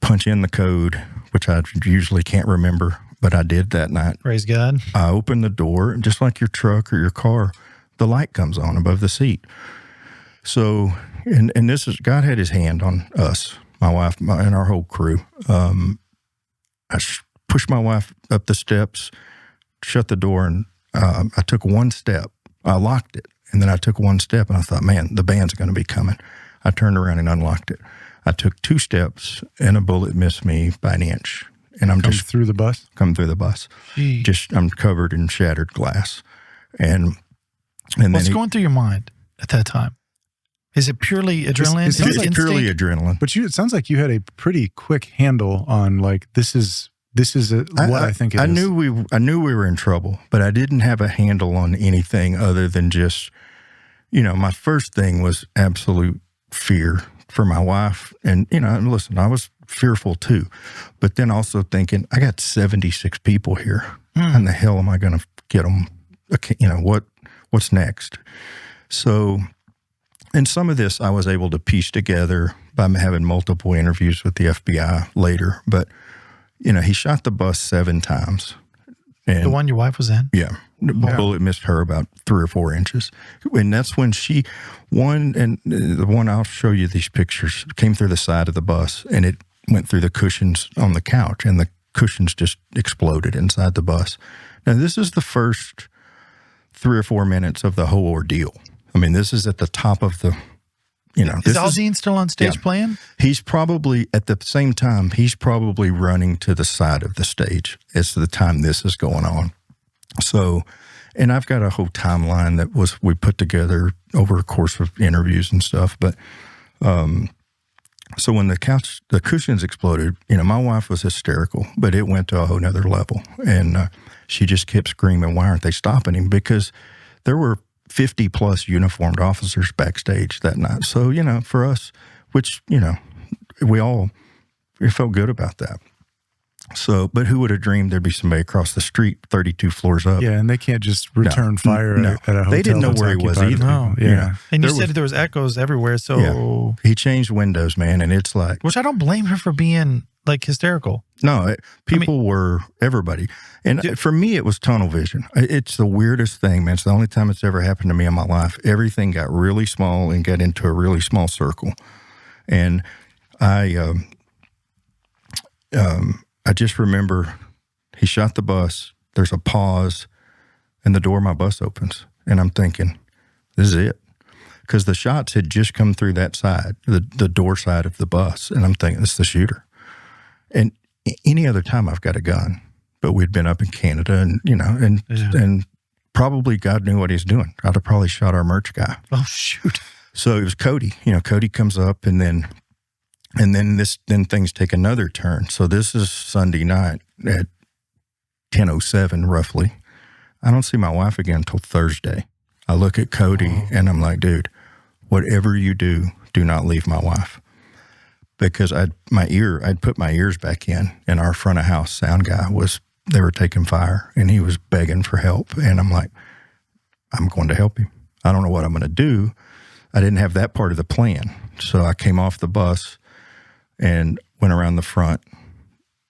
punch in the code, which I usually can't remember, but I did that night. Praise God. I opened the door, and just like your truck or your car, the light comes on above the seat. So, and this is, God had his hand on us, my wife, and our whole crew. I pushed my wife up the steps, shut the door, and I took one step. I locked it, And then I took one step and I thought, man, the band's going to be coming. I turned around and unlocked it. I took 2 steps and a bullet missed me by an inch. And I'm just through the bus? Come through the bus. Gee. I'm covered in shattered glass. And then what's going through your mind at that time? Is it purely adrenaline? It's purely adrenaline. But it sounds like you had a pretty quick handle on like, this is what I think it is. I knew we were in trouble, but I didn't have a handle on anything other than just, my first thing was absolute fear for my wife. And, listen, I was fearful too, but then also thinking, I got 76 people here. How the hell am I going to get them? What's next? So, and some of this I was able to piece together by having multiple interviews with the FBI later, but he shot the bus 7 times. And the one your wife was in? Yeah. The bullet missed her about 3 or 4 inches. And that's when the one I'll show you these pictures, came through the side of the bus and it went through the cushions on the couch and the cushions just exploded inside the bus. Now, this is the first 3 or 4 minutes of the whole ordeal. I mean, this is at the top of the, Is Aldean still on stage playing? He's probably, at the same time, he's probably running to the side of the stage as the time this is going on. So, and I've got a whole timeline that we put together over a course of interviews and stuff. But, so when the cushions exploded, my wife was hysterical, but it went to a whole nother level. And she just kept screaming, why aren't they stopping him? Because there were 50 plus uniformed officers backstage that night. So, for us, which, we felt good about that. So, but who would have dreamed there'd be somebody across the street 32 floors up? Yeah, and they can't just return fire at a hotel. They didn't know where he was either. No, yeah. And you said there was echoes everywhere, so... Yeah. He changed windows, man, and it's like... Which I don't blame her for being, hysterical. No, were, everybody. And for me, it was tunnel vision. It's the weirdest thing, man. It's the only time it's ever happened to me in my life. Everything got really small and got into a really small circle. And I just remember he shot the bus, there's a pause, and the door of my bus opens. And I'm thinking, this is it. Because the shots had just come through that side, the door side of the bus. And I'm thinking, this is the shooter. And any other time I've got a gun, but we'd been up in Canada and, and probably God knew what he's doing. I'd have probably shot our merch guy. Oh, shoot. So it was Cody. Cody comes up and then things take another turn. So this is Sunday night at 10:07 roughly. I don't see my wife again until Thursday. I look at Cody and I'm like, dude, whatever you do not leave my wife. Because I'd put my ears back in, and our front of house sound guy they were taking fire, and he was begging for help. And I'm like, I'm going to help him. I don't know what I'm going to do. I didn't have that part of the plan. So I came off the bus and went around the front.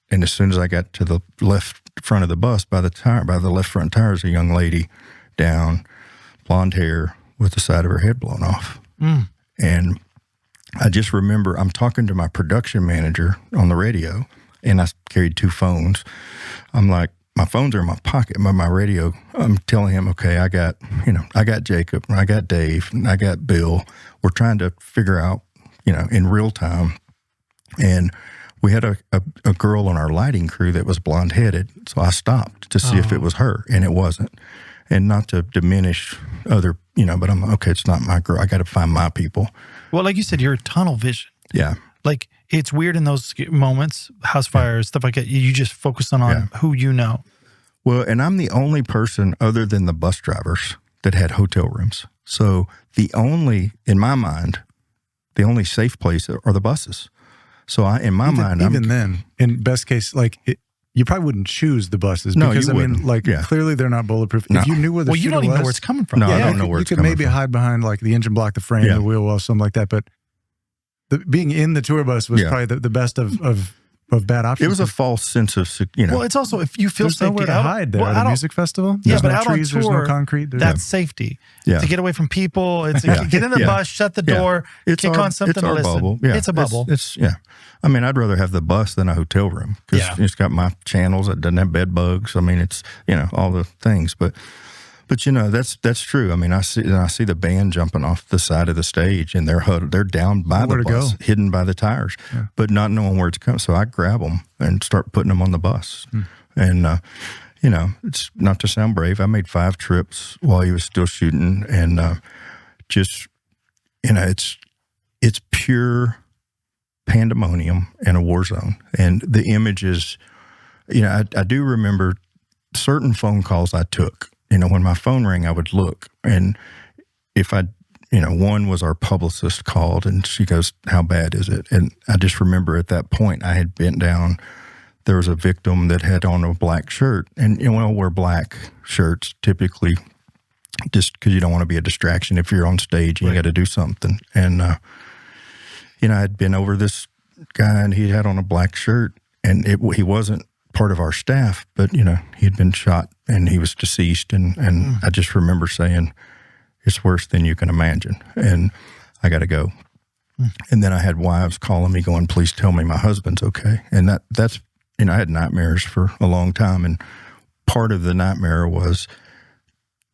And as soon as I got to the left front of the bus, by the left front tire is a young lady down, blonde hair with the side of her head blown off. And I just remember I'm talking to my production manager on the radio, and I carried 2 phones. I'm like, my phones are in my pocket, but my radio, I'm telling him, okay, I got Jacob, I got Dave, I got Bill. We're trying to figure out, in real time. And we had a girl on our lighting crew that was blonde-headed, so I stopped to see if it was her, and it wasn't. And not to diminish other, but I'm like, okay, it's not my girl. I got to find my people. Well, like you said, you're tunnel vision. Yeah. Like, it's weird in those moments, house fires, stuff like that. You just focus on who you know. Well, and I'm the only person other than the bus drivers that had hotel rooms. So in my mind, the only safe place are the buses. So in my mind, then, in best case, you probably wouldn't choose the buses. No, because, you wouldn't. Clearly they're not bulletproof. No. If you knew where the shooter you don't even know was, where it's coming from. No, I don't know where it's coming from. You could maybe hide behind the engine block, the frame, the wheel well, something like that. But being in the tour bus was probably the best of bad options. It was a false sense of, Well, it's also, if you feel there's safety. Nowhere to hide there at a music festival. There's no trees, there's no concrete. That's safety. Yeah. To get away from people. It's get in the bus, shut the door, kick on something to listen. Bubble. Yeah. It's a bubble. It's I mean, I'd rather have the bus than a hotel room because it's got my channels. It doesn't have bed bugs. I mean, it's, all the things. But But that's true. I mean, I see the band jumping off the side of the stage, and they're down by the bus, hidden by the tires, but not knowing where it's coming. So I grab them and start putting them on the bus. And it's not to sound brave. I made 5 trips while he was still shooting, and it's pure pandemonium in a war zone. And the images, I do remember certain phone calls I took. When my phone rang, I would look. And if one was our publicist called, and she goes, "How bad is it?" And I just remember at that point, I had bent down. There was a victim that had on a black shirt. And I'll wear black shirts typically just because you don't want to be a distraction. If you're on stage, you got to do something. And, I'd been over this guy, and he had on a black shirt. And he wasn't part of our staff, but he'd been shot and he was deceased, and I just remember saying, "It's worse than you can imagine, and I got to go." And then I had wives calling me going, "Please tell me my husband's okay." And that's I had nightmares for a long time, and part of the nightmare was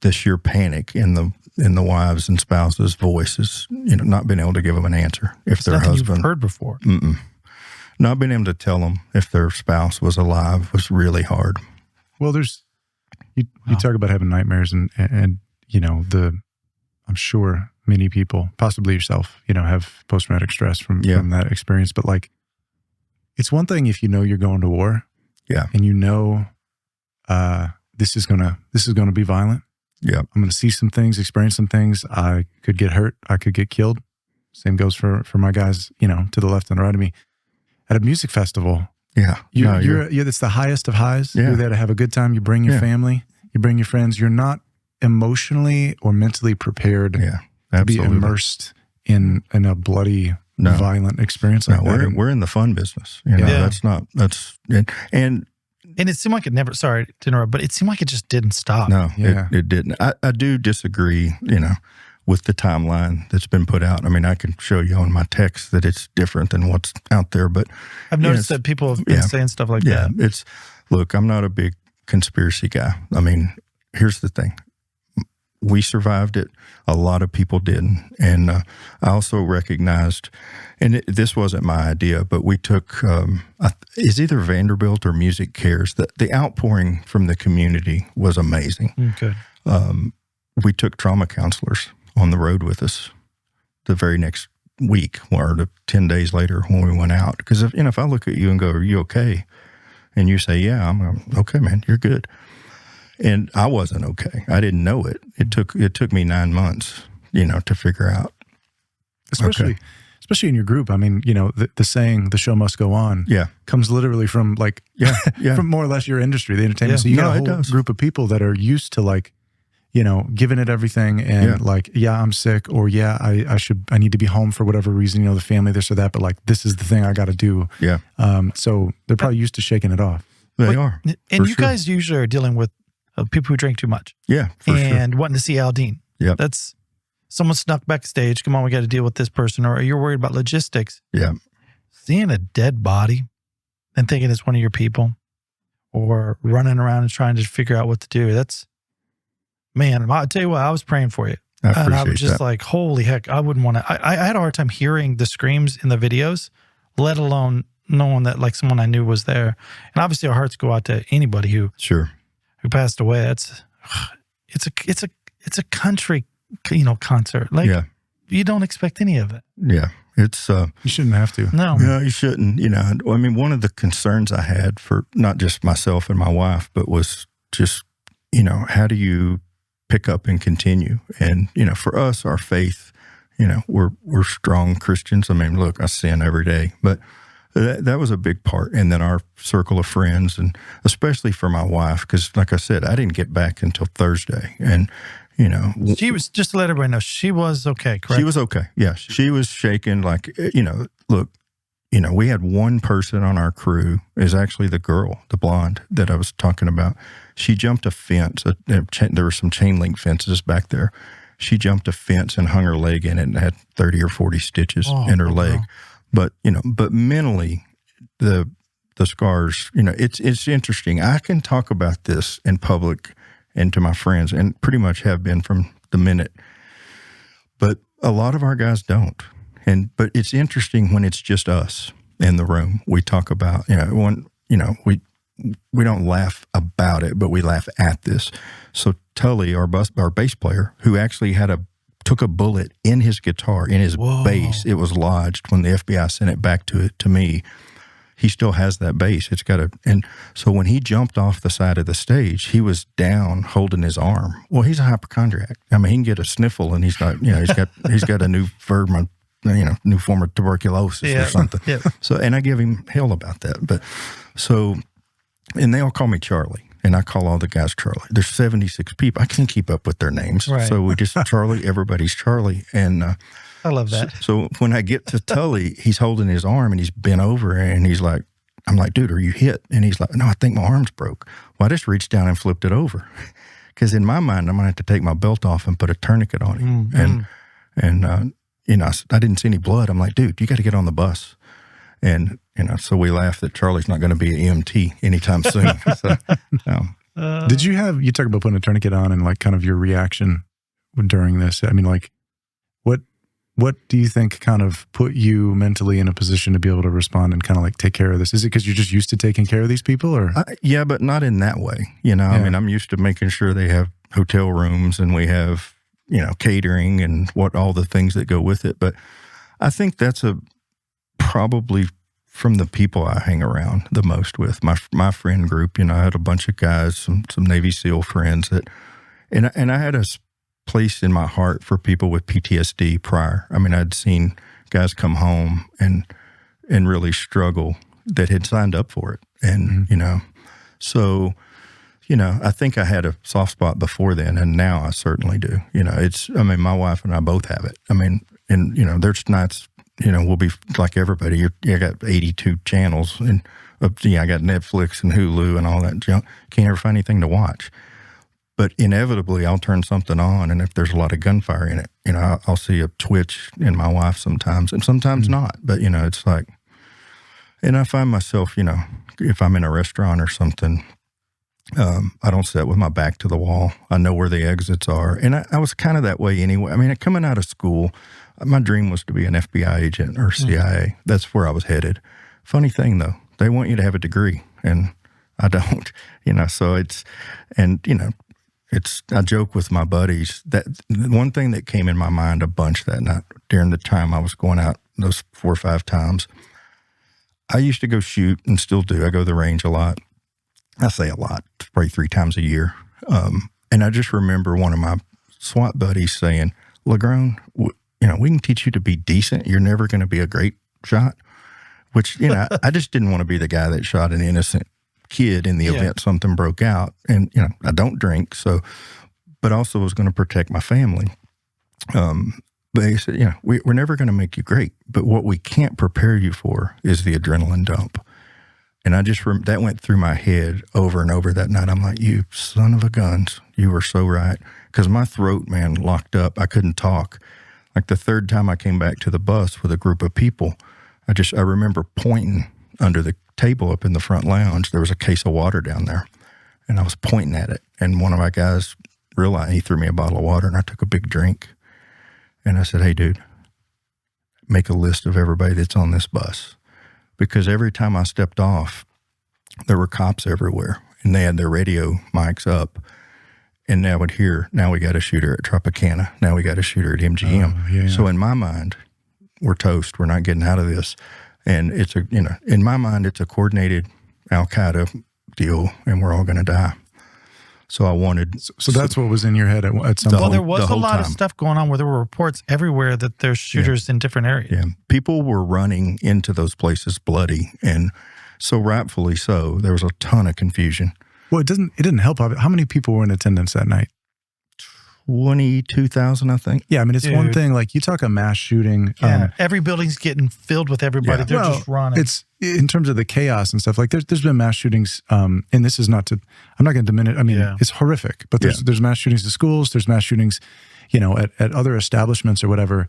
the sheer panic in the wives' and spouses' voices, not being able to give them an answer if their husband you've heard before. Not being able to tell them if their spouse was alive was really hard. Well, you talk about having nightmares, and I'm sure many people, possibly yourself, have post-traumatic stress from that experience. But it's one thing if you're going to war, and this is gonna be violent. Yeah, I'm gonna see some things, experience some things. I could get hurt. I could get killed. Same goes for my guys, to the left and right of me. At a music festival, it's the highest of highs. You're there to have a good time. You bring your family, you bring your friends. You're not emotionally or mentally prepared to be immersed in a bloody, violent experience like that. We're in the fun business. And it seemed like it never, sorry to interrupt, but it seemed like it just didn't stop. No, it didn't. I do disagree, with the timeline that's been put out. I mean, I can show you on my text that it's different than what's out there, but I've noticed that people have been saying stuff like that. Look, I'm not a big conspiracy guy. I mean, here's the thing. We survived it. A lot of people didn't. And I also recognized, and this wasn't my idea, but we took, it's either Vanderbilt or Music Cares. The outpouring from the community was amazing. Okay. We took trauma counselors on the road with us the very next week or 10 days later when we went out. Because if I look at you and go, "Are you okay?" And you say, "Yeah, I'm okay, man, you're good." And I wasn't okay. I didn't know it. It took me 9 months, to figure out. Especially in your group. I mean, the saying, "The show must go on," comes literally from from more or less your industry, the entertainment. So you got a whole group of people that are used to giving it everything, and I'm sick, or I need to be home for whatever reason, the family, this or that, but this is the thing I got to do. Yeah. So they're probably used to shaking it off. They are. And you guys usually are dealing with people who drink too much. Yeah. And wanting to see Aldean. Yeah. That's someone snuck backstage. Come on, we got to deal with this person. Or you're worried about logistics. Yeah. Seeing a dead body and thinking it's one of your people, or running around and trying to figure out what to do. Man, I'll tell you what, I was praying for you. And I was just like, holy heck, I wouldn't want to. I had a hard time hearing the screams in the videos, let alone knowing that someone I knew was there. And obviously our hearts go out to anybody who passed away. It's a country, concert. You don't expect any of it. Yeah. It's you shouldn't have to. No, you shouldn't. I mean, one of the concerns I had for not just myself and my wife, but was just, how do you pick up and continue? And, for us, our faith, we're strong Christians. I mean, look, I sin every day, but that was a big part. And then our circle of friends, and especially for my wife, because like I said, I didn't get back until Thursday. And, she was, just to let everybody know, she was okay, correct? She was okay. Yeah. She was shaking look, we had one person on our crew, is actually the girl, the blonde that I was talking about. She jumped a fence. There were some chain link fences back there. She jumped a fence and hung her leg in it and had 30 or 40 stitches in her leg. But, but mentally, the scars, it's interesting. I can talk about this in public and to my friends, and pretty much have been from the minute. But a lot of our guys don't. But it's interesting when it's just us in the room. We talk about, we don't laugh about it, but we laugh at this. So Tully, our bass player, who actually took a bullet in his guitar, in his bass. It was lodged when the FBI sent it back to me. He still has that bass. And so when he jumped off the side of the stage, he was down holding his arm. Well, he's a hypochondriac. I mean, he can get a sniffle and he's got a new new form of tuberculosis or something. Yeah. So, and I give him hell about that. And they all call me Charlie. And I call all the guys Charlie. There's 76 people. I can't keep up with their names. Right. So we just, Charlie, everybody's Charlie. And I love that. So when I get to Tully, he's holding his arm and he's bent over and he's like, I'm like, dude, are you hit? And he's like, no, I think my arm's broke. Well, I just reached down and flipped it over. Because in my mind, I'm going to have to take my belt off and put a tourniquet on him. Mm-hmm. I didn't see any blood. I'm like, dude, you got to get on the bus. And, so we laugh that Charlie's not going to be an EMT anytime soon. Did you talk about putting a tourniquet on and like kind of your reaction during this? I mean, like what do you think kind of put you mentally in a position to be able to respond and kind of like take care of this? Is it because you're just used to taking care of these people or? Yeah, but not in that way. I mean, I'm used to making sure they have hotel rooms and we have, catering and all the things that go with it. But I think that's probably from the people I hang around the most with, my friend group. I had a bunch of guys, some Navy SEAL friends and I had a place in my heart for people with PTSD prior. I mean, I'd seen guys come home and really struggle that had signed up for it. And, so, I think I had a soft spot before then, and now I certainly do. My wife and I both have it. I mean, and, there's nights, we'll be like everybody. I got 82 channels, and I got Netflix and Hulu and all that junk. Can't ever find anything to watch. But inevitably, I'll turn something on, and if there's a lot of gunfire in it, I'll see a twitch in my wife sometimes, and sometimes not. But, it's like, and I find myself, if I'm in a restaurant or something, I don't sit with my back to the wall. I know where the exits are. And I was kind of that way anyway. I mean, coming out of school, my dream was to be an FBI agent or CIA. That's where I was headed. Funny thing, though, they want you to have a degree, and I don't, so I joke with my buddies that one thing that came in my mind a bunch that night during the time I was going out those 4 or 5 times, I used to go shoot and still do. I go to the range a lot. I say a lot, probably 3 times a year. And I just remember one of my SWAT buddies saying, LaGrone, we can teach you to be decent. You're never going to be a great shot, which, I just didn't want to be the guy that shot an innocent kid in the event something broke out. And, I don't drink, but also was going to protect my family. But he said, we're never going to make you great, but what we can't prepare you for is the adrenaline dump. And I just, that went through my head over and over that night. I'm like, you son of a guns, you were so right. Because my throat, man, locked up. I couldn't talk. Like the 3rd time I came back to the bus with a group of people, I remember pointing under the table up in the front lounge. There was a case of water down there. And I was pointing at it. And one of my guys realized, he threw me a bottle of water, and I took a big drink. And I said, hey, dude, make a list of everybody that's on this bus. Because every time I stepped off, there were cops everywhere, and they had their radio mics up, and I would hear, now we got a shooter at Tropicana, now we got a shooter at MGM. So in my mind, we're toast. We're not getting out of this. And it's in my mind, it's a coordinated Al-Qaeda deal, and we're all going to die. So I wanted. So that's what was in your head at some point. Well, there was a lot of stuff going on where there were reports everywhere that there's shooters in different areas. Yeah, people were running into those places bloody, and so rightfully so. There was a ton of confusion. Well, it didn't help. How many people were in attendance that night? 22,000, I think. Yeah, I mean, it's one thing, like you talk a mass shooting. Every building's getting filled with everybody. They're just running. It's in terms of the chaos and stuff. Like there's been mass shootings, and this is not to. I'm not going to diminish. I mean, it's horrific. But there's mass shootings to schools. There's mass shootings, at other establishments or whatever.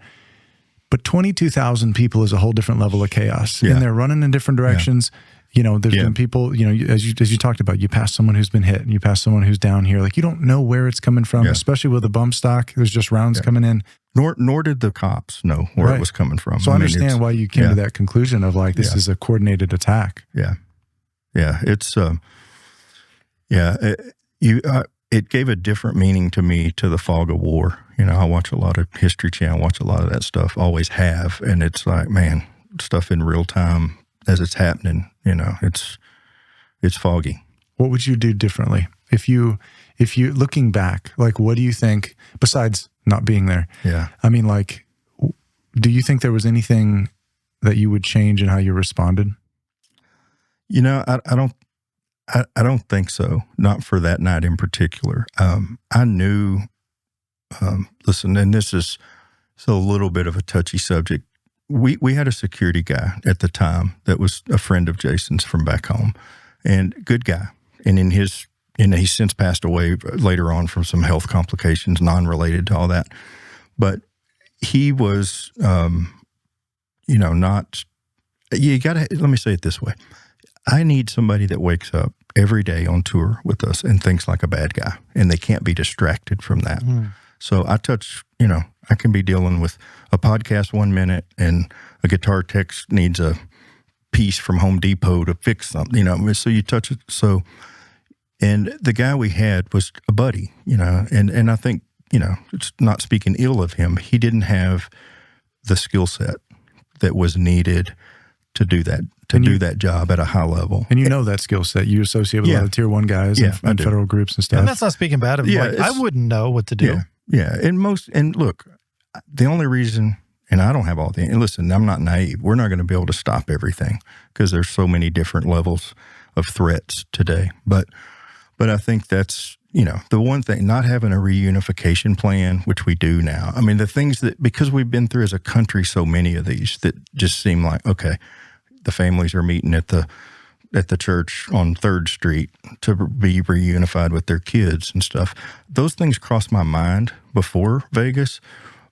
But 22,000 people is a whole different level of chaos, and they're running in different directions. There's been people, as you talked about, you pass someone who's been hit and you pass someone who's down here. Like, you don't know where it's coming from, especially with a bump stock. There's just rounds coming in. Nor did the cops know where it was coming from. So I understand why you came to that conclusion of like, this is a coordinated attack. Yeah. Yeah. It's, it gave a different meaning to me to the fog of war. I watch a lot of History Channel, watch a lot of that stuff, always have. And it's like, man, stuff in real time as it's happening, it's foggy. What would you do differently? If you looking back, like, what do you think, besides not being there? Yeah. I mean, like, do you think there was anything that you would change in how you responded? I don't think so. Not for that night in particular. I knew, listen, and this is a little bit of a touchy subject. We had a security guy at the time that was a friend of Jason's from back home, and good guy. And he's since passed away later on from some health complications, non-related to all that. But he was, not, let me say it this way. I need somebody that wakes up every day on tour with us and thinks like a bad guy, and they can't be distracted from that. Mm. So I I can be dealing with a podcast 1 minute and a guitar tech needs a piece from Home Depot to fix something, so you touch it. So, and the guy we had was a buddy, and I think, it's not speaking ill of him. He didn't have the skill set that was needed to do that, do that job at a high level. And that skill set. You associate with a lot of tier 1 guys and federal groups and stuff. And that's not speaking bad of him. Yeah, I wouldn't know what to do. Yeah. And look, the only reason, and I don't have all and listen, I'm not naive. We're not going to be able to stop everything because there's so many different levels of threats today. But I think that's, the one thing, not having a reunification plan, which we do now. I mean, the things that, because we've been through as a country so many of these that just seem like, okay, the families are meeting at the church on 3rd Street to be reunified with their kids and stuff. Those things crossed my mind before Vegas,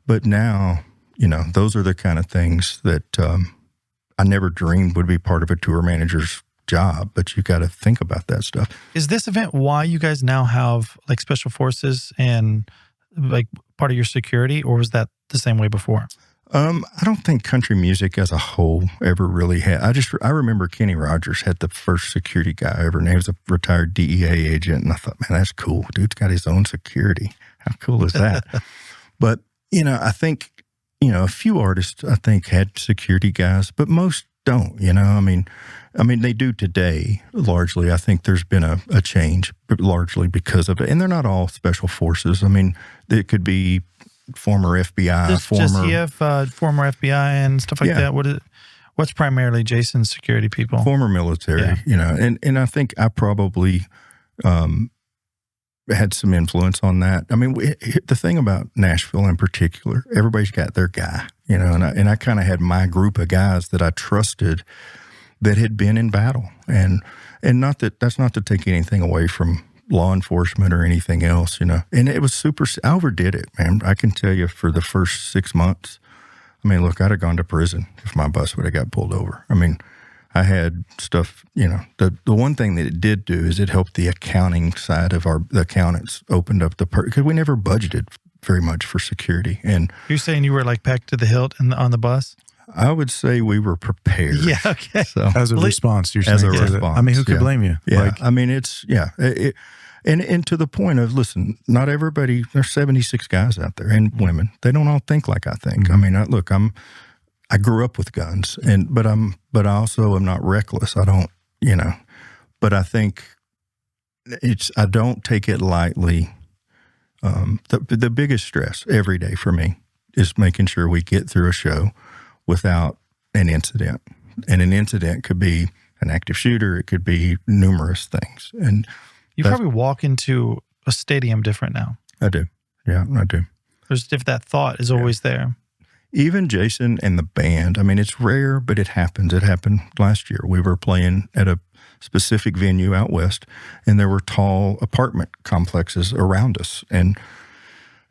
but now, those are the kind of things that I never dreamed would be part of a tour manager's job, but you got to think about that stuff. Is this event why you guys now have like special forces and like part of your security, or was that the same way before? I don't think country music as a whole ever really had. I remember Kenny Rogers had the first security guy ever, and he was a retired DEA agent, and I thought, man, that's cool. Dude's got his own security. How cool is that? But, I think, a few artists, I think, had security guys, but most don't, I mean, they do today, largely. I think there's been a change, but largely because of it. And they're not all special forces. I mean, it could be former FBI, former FBI and stuff like that. What's primarily Jason's security people? Former military, and I think I probably had some influence on that. I mean, the thing about Nashville in particular, everybody's got their guy, and I kind of had my group of guys that I trusted that had been in battle, and that's not to take anything away from law enforcement or anything else, and it was I overdid it, man. I can tell you for the first 6 months, I mean, look, I'd have gone to prison if my bus would have got pulled over. I mean, I had stuff, the one thing that it did do is it helped the accounting side of the accountants opened up because we never budgeted very much for security. And you're saying you were like packed to the hilt on the bus? I would say we were prepared. Yeah, okay. So, as a response, you're saying. As a response. I mean, who could blame you? Yeah. I mean, it's, and to the point of, listen, not everybody, there's 76 guys out there and women. They don't all think like I think. Mm-hmm. I mean, I grew up with guns, but I also am not reckless. I don't, but I think I don't take it lightly. The biggest stress every day for me is making sure we get through a show without an incident. And an incident could be an active shooter. It could be numerous things. And you probably walk into a stadium different now. I do. Yeah, I do. If that thought is always there. Even Jason and the band, I mean, it's rare, but it happens. It happened last year. We were playing at a specific venue out west, and there were tall apartment complexes around us. And,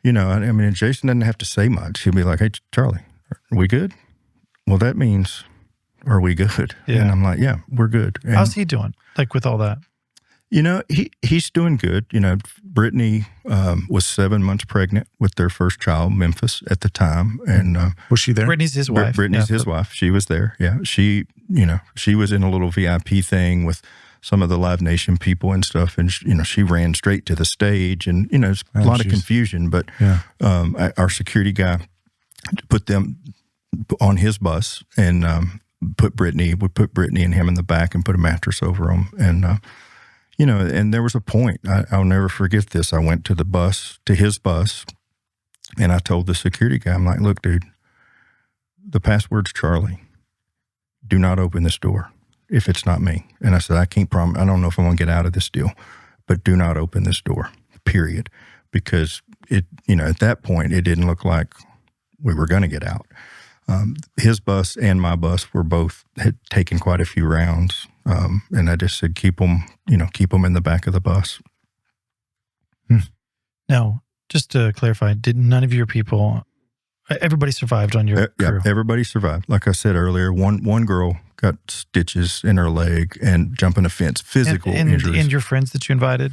I mean, Jason doesn't have to say much. He'll be like, hey, Charlie, are we good? Well, that means are we good? Yeah. And I'm like, yeah, we're good. And, how's he doing? Like with all that? He's doing good. Brittany was 7 months pregnant with their first child, Memphis, at the time. And was she there? Brittany's his wife. Brittany's his wife. She was there. Yeah. She was in a little VIP thing with some of the Live Nation people and stuff. And, she ran straight to the stage and, it's a lot of confusion. But our security guy put them on his bus and put Brittany and him in the back and put a mattress over them. And, and there was a point, I'll never forget this. I went to his bus, and I told the security guy, I'm like, look, dude, the password's Charlie. Do not open this door if it's not me. And I said, I can't promise, I don't know if I'm going to get out of this deal, but do not open this door, period. Because at that point, it didn't look like we were going to get out. His bus and my bus had taken quite a few rounds. And I just said, keep them in the back of the bus. Now, just to clarify, did none of your people, everybody survived on your crew? Yeah, everybody survived. Like I said earlier, one girl got stitches in her leg and jumping a fence, physical injuries. And your friends that you invited?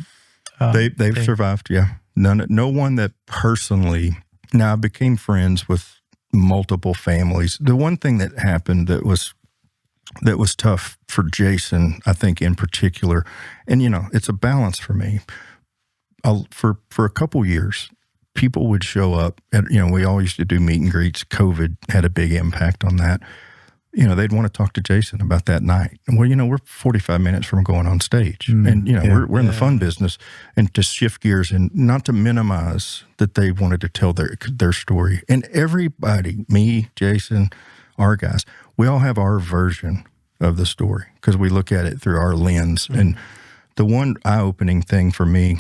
They've survived, yeah. No one that personally, now I became friends with multiple families. The one thing that happened that was tough for Jason, I think in particular, and it's a balance for me. For a couple years, people would show up, and we all used to do meet and greets. COVID had a big impact on that. They'd want to talk to Jason about that night. And we're 45 minutes from going on stage, and we're in the fun business, and to shift gears and not to minimize that they wanted to tell their story. And everybody, me, Jason, our guys, we all have our version of the story because we look at it through our lens. Mm-hmm. And the one eye-opening thing for me,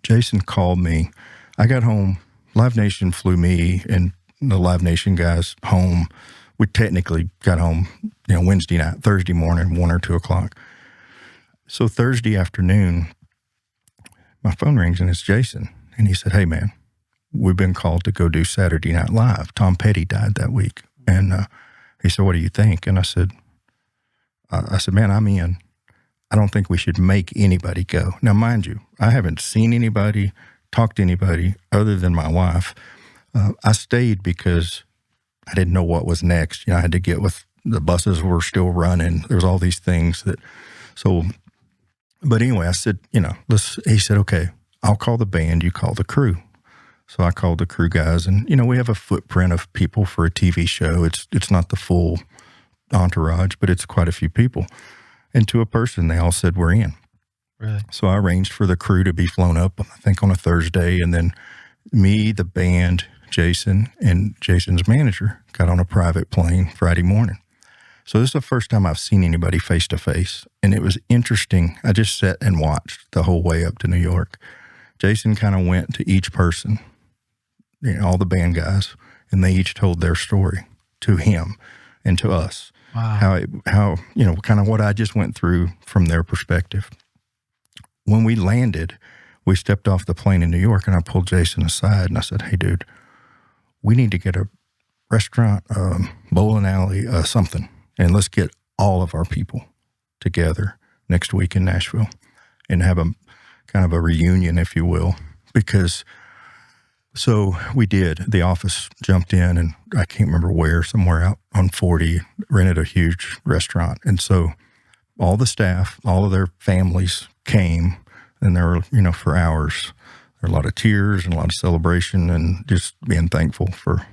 Jason called me. I got home. Live Nation flew me and the Live Nation guys home. We technically got home, Wednesday night, Thursday morning, 1 or 2 o'clock. So Thursday afternoon, my phone rings and it's Jason. And he said, hey, man, we've been called to go do Saturday Night Live. Tom Petty died that week. And he said, what do you think? And I said, man, I'm in. I don't think we should make anybody go. Now, mind you, I haven't seen anybody, talked to anybody other than my wife. I stayed because I didn't know what was next. I had to get with the buses were still running. There's all these things but anyway, I said, he said, okay, I'll call the band, you call the crew. So I called the crew guys and, we have a footprint of people for a TV show. It's not the full entourage, but it's quite a few people. And to a person, they all said, we're in. Really? So I arranged for the crew to be flown up, I think on a Thursday. And then me, the band, Jason, and Jason's manager got on a private plane Friday morning. So this is the first time I've seen anybody face to face. And it was interesting. I just sat and watched the whole way up to New York. Jason kind of went to each person, all the band guys, and they each told their story to him and to us. Wow. How kind of what I just went through from their perspective. When we landed, we stepped off the plane in New York, and I pulled Jason aside, and I said, hey, dude, we need to get a restaurant, bowling alley, something, and let's get all of our people together next week in Nashville and have a kind of a reunion, if you will, because so we did. The office jumped in, and I can't remember where, somewhere out on 40, rented a huge restaurant. And so all the staff, all of their families came, and there were, for hours, there were a lot of tears and a lot of celebration and just being thankful for,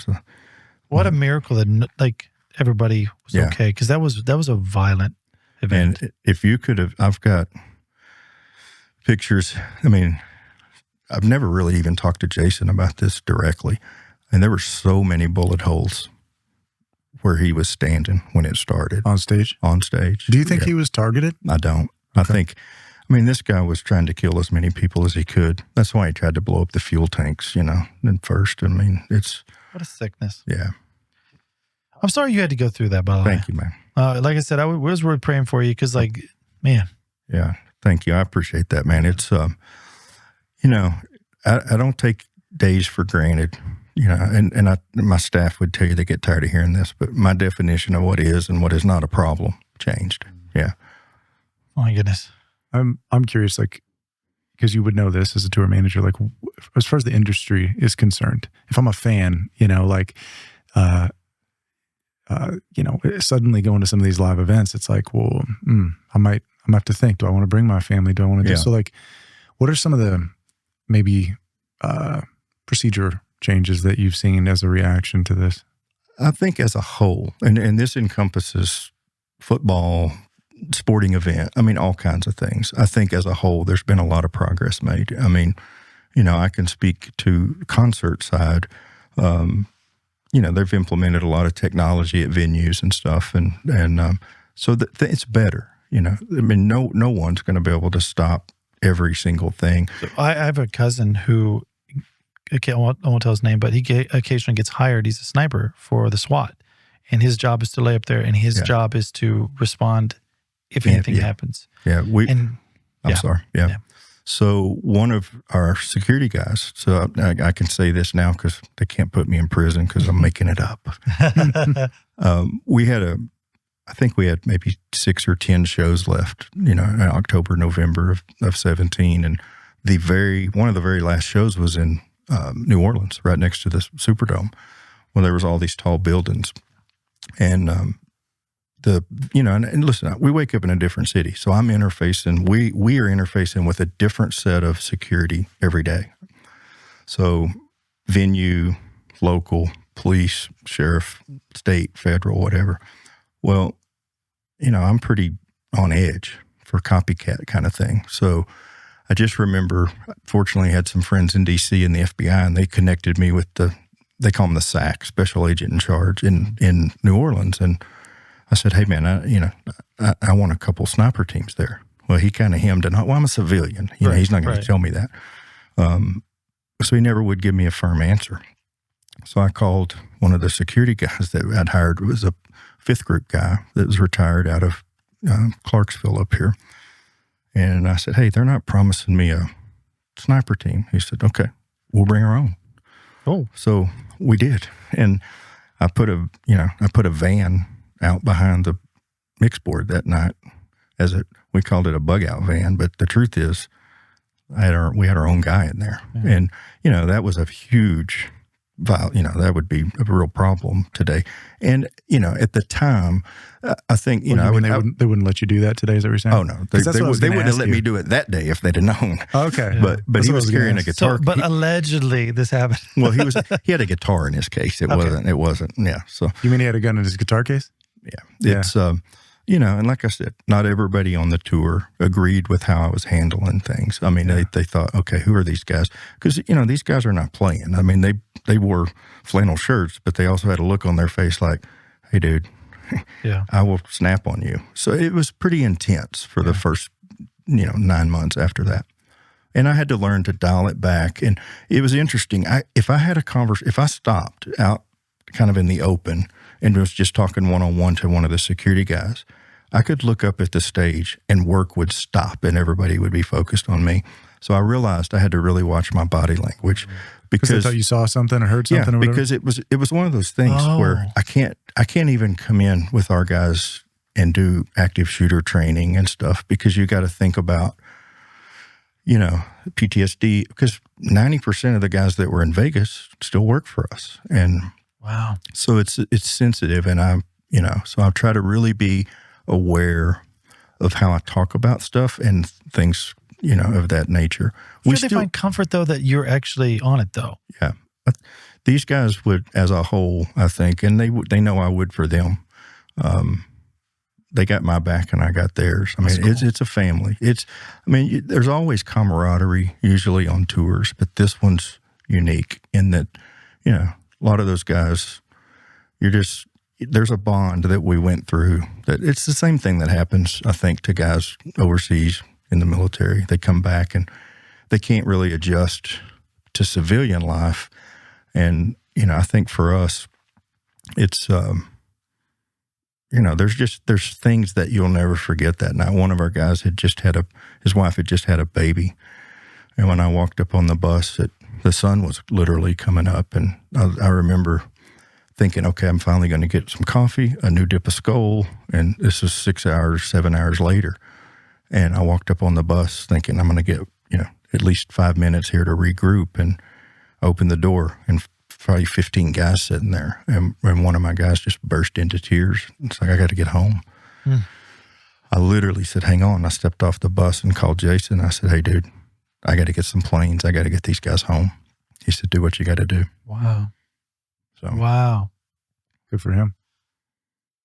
So, what a miracle that everybody was okay, because that was a violent event. And if you could have, I've got pictures. I mean, I've never really even talked to Jason about this directly, and there were so many bullet holes where he was standing when it started. On stage? On stage. Do you think he was targeted? I don't. Okay. This guy was trying to kill as many people as he could. That's why he tried to blow up the fuel tanks, first. It's... What a sickness. Yeah. I'm sorry you had to go through that, by the way. Thank you, man. Like I said, I was really praying for you because, man. Yeah. Thank you. I appreciate that, man. It's, I don't take days for granted. my staff would tell you they get tired of hearing this, but my definition of what is and what is not a problem changed. Yeah. Oh my goodness. I'm curious, like, because you would know this as a tour manager, like as far as the industry is concerned, if I'm a fan, suddenly going to some of these live events, it's like, well, I might have to think, do I want to bring my family? Do I want to do so? Like, what are some of the maybe procedure changes that you've seen as a reaction to this? I think as a whole, and this encompasses football, sporting event, I mean, all kinds of things. I think as a whole, there's been a lot of progress made. I mean, I can speak to concert side. They've implemented a lot of technology at venues and stuff, and so it's better. I mean, no one's going to be able to stop every single thing. So I have a cousin who, I won't tell his name, but he occasionally gets hired. He's a sniper for the SWAT, and his job is to lay up there, and his job is to respond if anything happens. Yeah, I'm sorry. Yeah. So one of our security guys, so I can say this now because they can't put me in prison because I'm making it up. I think we had maybe 6 or 10 shows left, in October, November of 17. And one of the very last shows was in New Orleans, right next to the Superdome, where there was all these tall buildings. And and listen, we wake up in a different city. So I'm interfacing, we are interfacing with a different set of security every day. So venue, local, police, sheriff, state, federal, whatever. Well, I'm pretty on edge for copycat kind of thing. So I just remember, fortunately, I had some friends in D.C. in the FBI, and they connected me with they call them the SAC, Special Agent in Charge in New Orleans. And I said, hey, man, I want a couple sniper teams there. Well, he kind of hemmed and well, I'm a civilian. He's not going to tell me that. So he never would give me a firm answer. So I called one of the security guys that I'd hired. It was a 5th group guy that was retired out of Clarksville up here. And I said, hey, they're not promising me a sniper team. He said, okay, we'll bring our own. Oh. So we did. And I put a van out behind the mix board that night we called it a bug out van. But the truth is we had our own guy in there. Yeah. And, that was a huge, that would be a real problem today. And, at the time, I think, they wouldn't let you do that today, is that what you're saying? Oh, no. They wouldn't have let me do it that day if they'd have known. Okay. Yeah. But he was carrying a guitar. But allegedly this happened. Well, he had a guitar in his case. It wasn't. Yeah. So. You mean he had a gun in his guitar case? Yeah. It's, and like I said, not everybody on the tour agreed with how I was handling things. I mean, they thought, okay, who are these guys? Because, these guys are not playing. I mean, they wore flannel shirts, but they also had a look on their face like, hey, dude, I will snap on you. So it was pretty intense for the first, 9 months after that. And I had to learn to dial it back. And it was interesting. If I stopped out kind of in the open and was just talking one-on-one to one of the security guys, I could look up at the stage and work would stop and everybody would be focused on me. So I realized I had to really watch my body language because they thought you saw something or heard something. Yeah, because it was one of those things where I can't even come in with our guys and do active shooter training and stuff because you got to think about, PTSD, because 90% of the guys that were in Vegas still work for us. And wow. So it's sensitive, and so I try to really be aware of how I talk about stuff and things, of that nature. They find comfort though that you're actually on it though. Yeah, these guys would, as a whole, I think, and they know I would for them. They got my back and I got theirs. I mean, cool. It's a family. There's always camaraderie usually on tours, but this one's unique in that, a lot of those guys, there's a bond that we went through that it's the same thing that happens, I think, to guys overseas in the military. They come back and they can't really adjust to civilian life. And, I think for us, it's, there's things that you'll never forget that night. One of our guys his wife had just had a baby. And when I walked up on the bus at the sun was literally coming up. And I remember thinking, okay, I'm finally going to get some coffee, a new dip of Skull. And this is 7 hours later. And I walked up on the bus thinking I'm going to get, at least 5 minutes here to regroup, and open the door, and probably 15 guys sitting there. And one of my guys just burst into tears. It's like, I got to get home. I literally said, hang on. I stepped off the bus and called Jason. I said, hey, dude, I got to get some planes. I got to get these guys home. He said, do what you got to do. Wow. So wow. Good for him.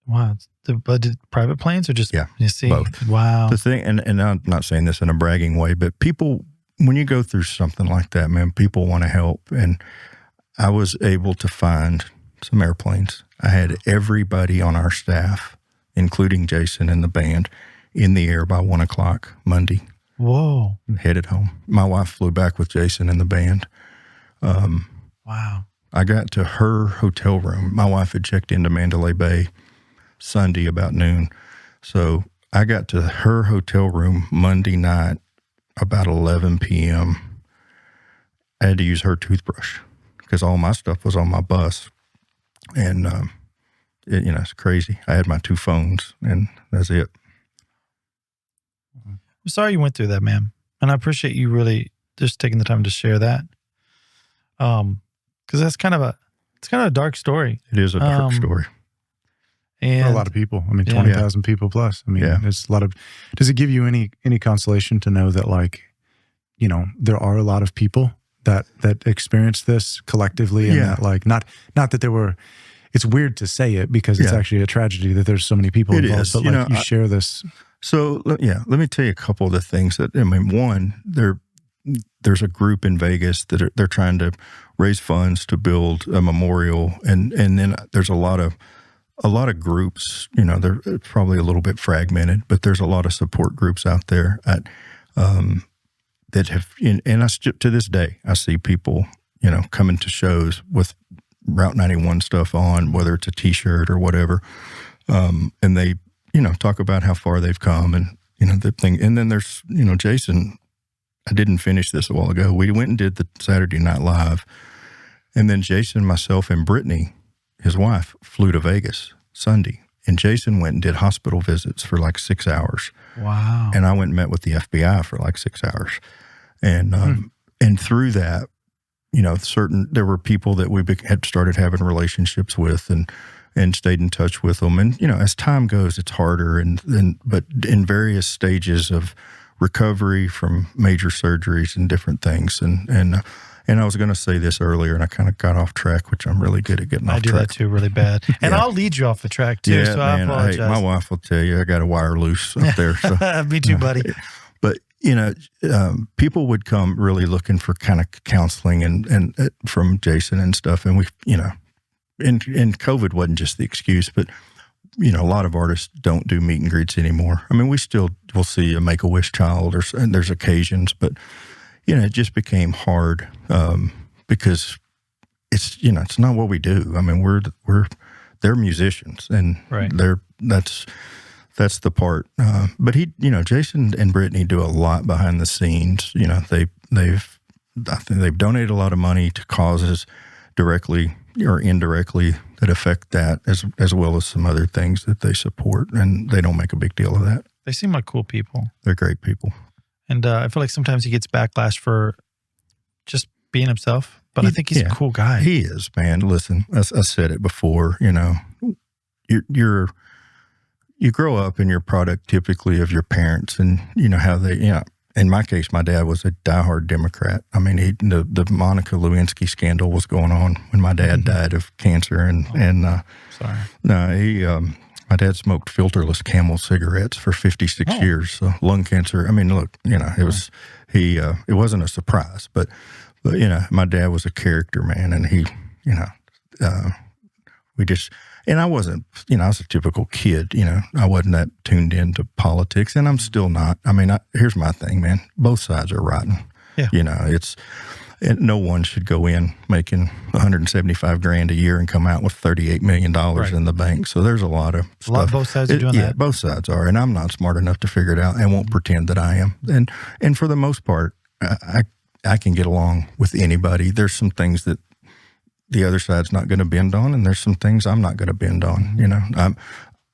Wow. Did private planes or just, you see? Both. Wow. The thing, and I'm not saying this in a bragging way, but people, when you go through something like that, man, people want to help. And I was able to find some airplanes. I had everybody on our staff, including Jason and the band, in the air by 1:00 Monday. Whoa. Headed home. My wife flew back with Jason and the band. Wow. I got to her hotel room. My wife had checked into Mandalay Bay Sunday about noon. So I got to her hotel room Monday night about 11 p.m. I had to use her toothbrush because all my stuff was on my bus. And, it's crazy. I had my 2 phones, and that's it. I'm sorry you went through that, man. And I appreciate you really just taking the time to share that. Because that's kind of a dark story. It is a dark story. And for a lot of people. I mean, 20,000 people plus. I mean, it's a lot of, does it give you any consolation to know that, like, there are a lot of people that experience this collectively, and that, like, not that there were, it's weird to say it because it's actually a tragedy that there's so many people involved, is. but you share this. So let me tell you a couple of the things that, one, there's a group in Vegas that they're trying to raise funds to build a memorial. And then there's a lot of groups, they're probably a little bit fragmented, but there's a lot of support groups out there that have, and to this day, I see people, coming to shows with Route 91 stuff on, whether it's a t-shirt or whatever. And they, talk about how far they've come and, the thing. And then there's, Jason, I didn't finish this a while ago. We went and did the Saturday Night Live. And then Jason, myself, and Brittany, his wife, flew to Vegas Sunday. And Jason went and did hospital visits for like 6 hours. Wow. And I went and met with the FBI for like 6 hours. And and through that, there were people that we had started having relationships with and stayed in touch with them. And, as time goes, it's harder. But in various stages of recovery from major surgeries and different things. And I was going to say this earlier, and I kind of got off track, which I'm really good at getting off track. I do that too really bad. And I'll lead you off the track too, so I apologize. My wife will tell you I got a wire loose up there. So. Me too, buddy. But, people would come really looking for kind of counseling and from Jason and stuff. And we, and COVID wasn't just the excuse, but, a lot of artists don't do meet and greets anymore. I mean, we'll see a Make-A-Wish child and there's occasions, but, it just became hard because it's, it's not what we do. I mean, they're musicians and that's the part. But Jason and Brittany do a lot behind the scenes. I think they've donated a lot of money to causes directly or indirectly that affect that, as well as some other things that they support, and they don't make a big deal of that. They seem like cool people. They're great people. And I feel like sometimes he gets backlash for just being himself, but I think he's a cool guy. He is, man. Listen, I said it before, you grow up and you're product typically of your parents and how they, in my case, my dad was a diehard Democrat. I mean, the Monica Lewinsky scandal was going on when my dad died of cancer. Sorry. No, my dad smoked filterless Camel cigarettes for 56 years. So lung cancer. I mean, look, it wasn't a surprise, but my dad was a character, man. And he, and I wasn't, I was a typical kid, I wasn't that tuned into politics, and I'm still not. I mean, here's my thing, man. Both sides are rotten. Yeah. No one should go in making $175,000 a year and come out with $38 million in the bank. So there's a lot of stuff. Both sides are doing that. Yeah, both sides are. And I'm not smart enough to figure it out and won't pretend that I am. And for the most part, I can get along with anybody. There's some things that the other side's not going to bend on, and there's some things I'm not going to bend on. You know,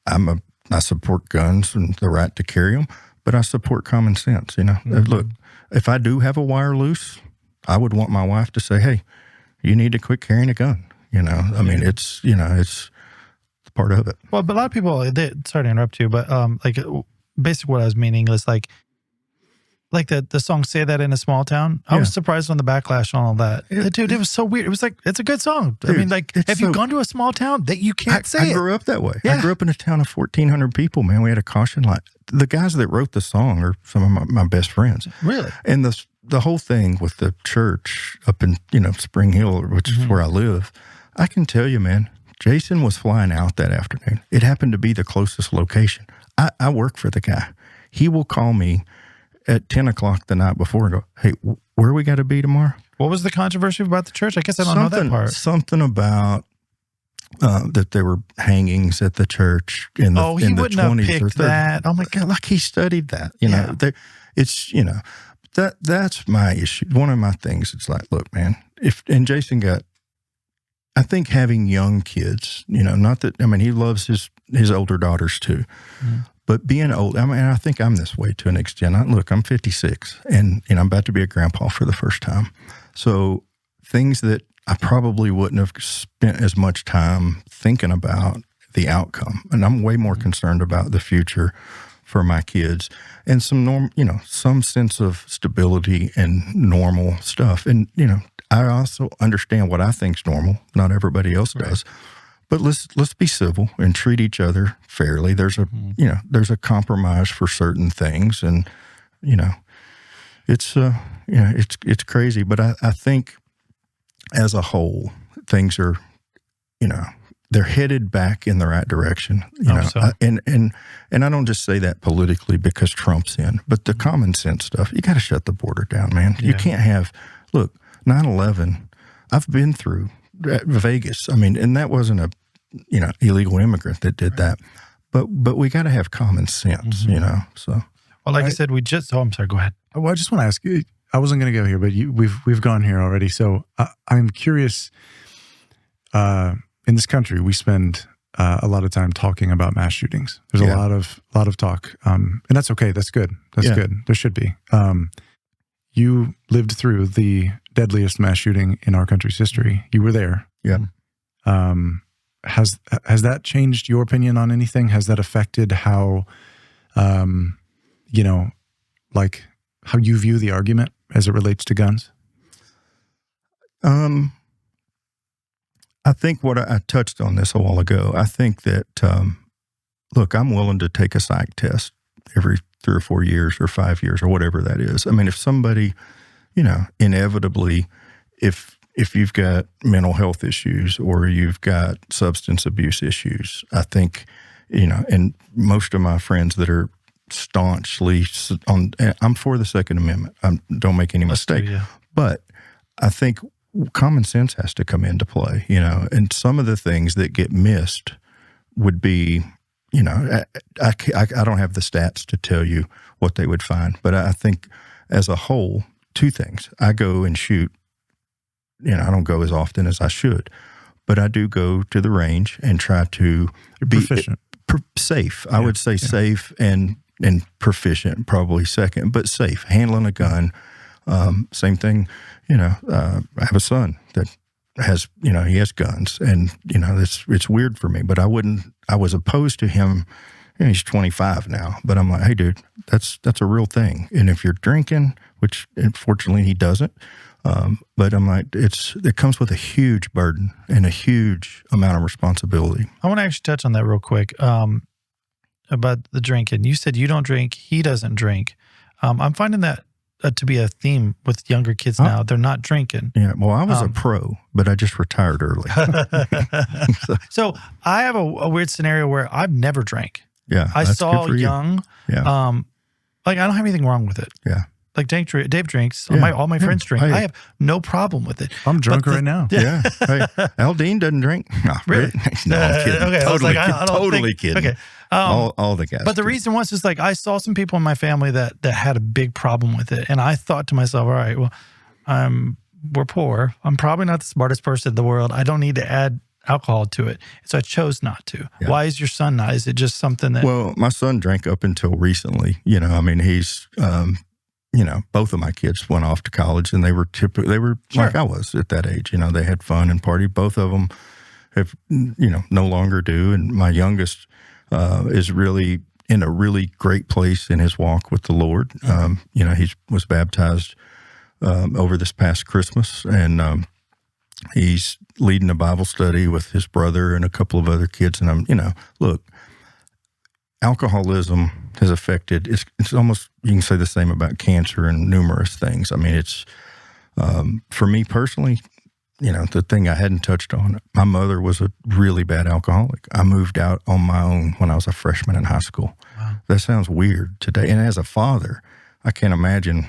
I support guns and the right to carry them, but I support common sense. You know, look, if I do have a wire loose, I would want my wife to say, "Hey, you need to quit carrying a gun." You know, I mean, it's part of it. Well, but a lot of people, sorry to interrupt you, but like basically what I was meaning is like the song "Say That in a Small Town." I was surprised on the backlash and all that. Dude, it was so weird. It was like, it's a good song. Dude, I mean, like, have you gone to a small town that you can't say it? I grew up that way. Yeah. I grew up in a town of 1,400 people, man. We had a caution light. The guys that wrote the song are some of my best friends. Really? And the whole thing with the church up in, Spring Hill, which is where I live, I can tell you, man, Jason was flying out that afternoon. It happened to be the closest location. I work for the guy. He will call me at 10 o'clock the night before and go, "Hey, where we got to be tomorrow?" What was the controversy about the church? I guess I don't know that part. Something about that there were hangings at the church in the 20s wouldn't have picked that. Oh my God, like he studied that. That's my issue. One of my things. It's like, look, man, and Jason I think having young kids, not that, I mean, he loves his older daughters too. But being old, I mean, I think I'm this way to an extent. I'm 56, and I'm about to be a grandpa for the first time. So things that I probably wouldn't have spent as much time thinking about the outcome, and I'm way more concerned about the future for my kids and some sense of stability and normal stuff. And I also understand what I think's normal. Not everybody else does. But let's be civil and treat each other fairly. There's a compromise for certain things, and it's crazy. But I think as a whole, things are they're headed back in the right direction. And I don't just say that politically because Trump's in, but the common sense stuff. You got to shut the border down, man. Yeah. You can't have 9/11. I've been through Vegas. I mean, and that wasn't a illegal immigrant that did that, but we got to have common sense, So, well, like I said, I'm sorry. Go ahead. Well, I just want to ask you. I wasn't going to go here, but we've gone here already. So I'm curious. In this country, we spend a lot of time talking about mass shootings. There's a lot of talk, and that's okay. That's good. That's good. There should be. You lived through the deadliest mass shooting in our country's history. You were there. Yeah. Has that changed your opinion on anything? Has that affected how, like how you view the argument as it relates to guns? I think what I touched on this a while ago. I think that, look, I'm willing to take a psych test every 3 or 4 years or 5 years or whatever that is. I mean, if somebody, inevitably, if you've got mental health issues or you've got substance abuse issues, I think, and most of my friends that are staunchly I'm for the Second Amendment. Don't make any mistake. But I think common sense has to come into play, and some of the things that get missed would be, I don't have the stats to tell you what they would find, but I think as a whole, 2 things. I go and shoot, I don't go as often as I should, but I do go to the range and try to be proficient. Safe. I would say safe and proficient, probably second, but safe, handling a gun. Same thing, I have a son that has, he has guns, and, it's weird for me, but I was opposed to him. He's 25 now, but I'm like, hey, dude, that's a real thing. And if you're drinking, which unfortunately he doesn't, but I'm like, it comes with a huge burden and a huge amount of responsibility. I want to actually touch on that real quick about the drinking. You said you don't drink, he doesn't drink. I'm finding that to be a theme with younger kids now. They're not drinking. Yeah, well, I was a pro, but I just retired early. So I have a weird scenario where I've never drank. Yeah, I saw young. Yeah. Like I don't have anything wrong with it. Yeah. Like Dave drinks. Yeah. All my friends drink. I have no problem with it. I'm drunk right now. Yeah. Hey, Aldean doesn't drink. No, really? No, I'm kidding. Okay. Totally kidding. Okay. All the guys. But the reason was just like I saw some people in my family that had a big problem with it, and I thought to myself, all right, well, we're poor. I'm probably not the smartest person in the world. I don't need to add alcohol to it. So I chose not to. Yeah. Why is your son not? Is it just something that... Well, my son drank up until recently. He's, both of my kids went off to college, and they were sure. Like I was at that age. They had fun and partied. Both of them have, no longer do. And my youngest is really in a really great place in his walk with the Lord. He was baptized over this past Christmas, and he's leading a Bible study with his brother and a couple of other kids. And look, alcoholism has affected, it's almost, you can say the same about cancer and numerous things. I mean, it's, for me personally, the thing I hadn't touched on, my mother was a really bad alcoholic. I moved out on my own when I was a freshman in high school. Wow. That sounds weird today. And as a father, I can't imagine,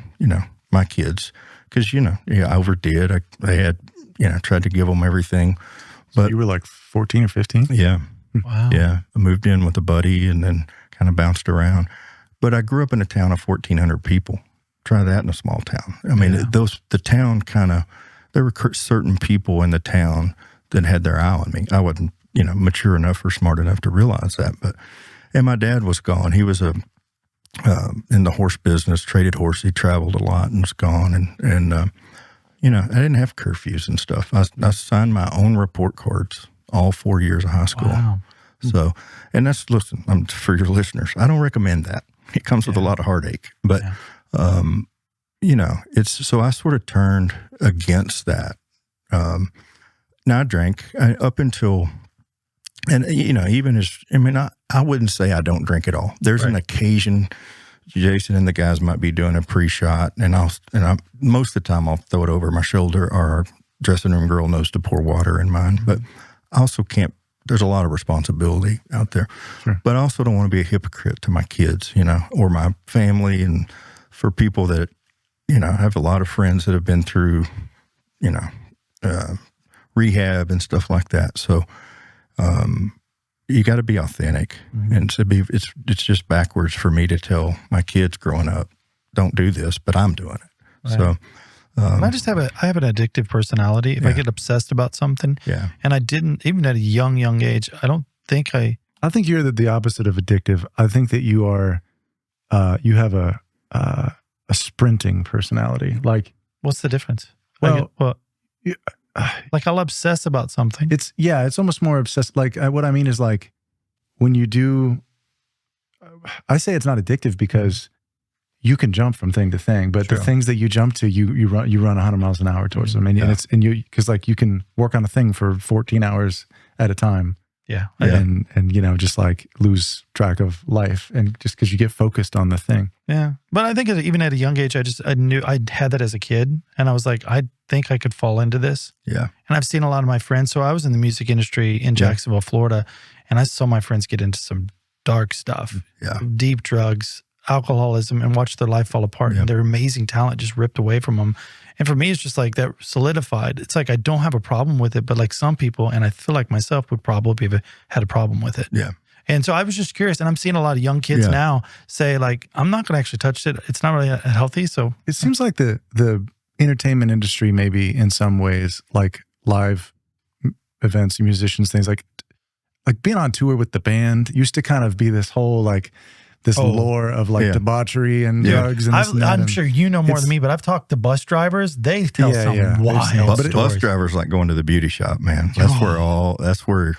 my kids, because, I overdid. I had, tried to give them everything. But so you were like 14 or 15? Yeah. Wow. Yeah. I moved in with a buddy and then kind of bounced around. But I grew up in a town of 1,400 people. Try that in a small town. I mean, the town there were certain people in the town that had their eye on me. I wasn't, mature enough or smart enough to realize that. And my dad was gone. He was in the horse business, traded horse. He traveled a lot and was gone. And I didn't have curfews and stuff. I signed my own report cards all 4 years of high school. Wow. So, and listen, for your listeners, I don't recommend that. It comes with a lot of heartache. But, so I sort of turned against that. Now I drank up until, and, I wouldn't say I don't drink at all. There's an occasion Jason and the guys might be doing a pre-shot, and I most of the time I'll throw it over my shoulder, or our dressing room girl knows to pour water in mine. But I also can't. There's a lot of responsibility out there, but I also don't want to be a hypocrite to my kids, or my family, and for people that, I have a lot of friends that have been through, rehab and stuff like that. So, you got to be authentic, and it's just backwards for me to tell my kids growing up, don't do this, but I'm doing it. Right. So, I have an addictive personality. If I get obsessed about something, and I didn't, even at a young age, I think you're the opposite of addictive. I think that you are, you have a sprinting personality. Like, what's the difference? Well, like I'll obsess about something. It's almost more obsessed. Like what I mean is like when you do, I say it's not addictive because you can jump from thing to thing, but the things that you jump to, you run 100 miles an hour towards them. And because like you can work on a thing for 14 hours at a time. Yeah. And just like lose track of life, and just because you get focused on the thing. Yeah. But I think even at a young age, I knew I had that as a kid, and I was like, I think I could fall into this. Yeah. And I've seen a lot of my friends. So I was in the music industry in Jacksonville, Florida, and I saw my friends get into some dark stuff, deep drugs, alcoholism, and watch their life fall apart, and their amazing talent just ripped away from them. And for me, it's just like that solidified. It's like I don't have a problem with it, but like some people, and I feel like myself, would probably have had a problem with it. Yeah. And so I was just curious, and I'm seeing a lot of young kids now say like, I'm not going to actually touch it. It's not really healthy. So it seems like the entertainment industry, maybe in some ways, like live events, musicians, things like being on tour with the band used to kind of be this whole like this lore of like debauchery and drugs and this and that. I'm sure you know more than me, but I've talked to bus drivers. They tell some wild stories. Bus drivers like going to the beauty shop, man. That's where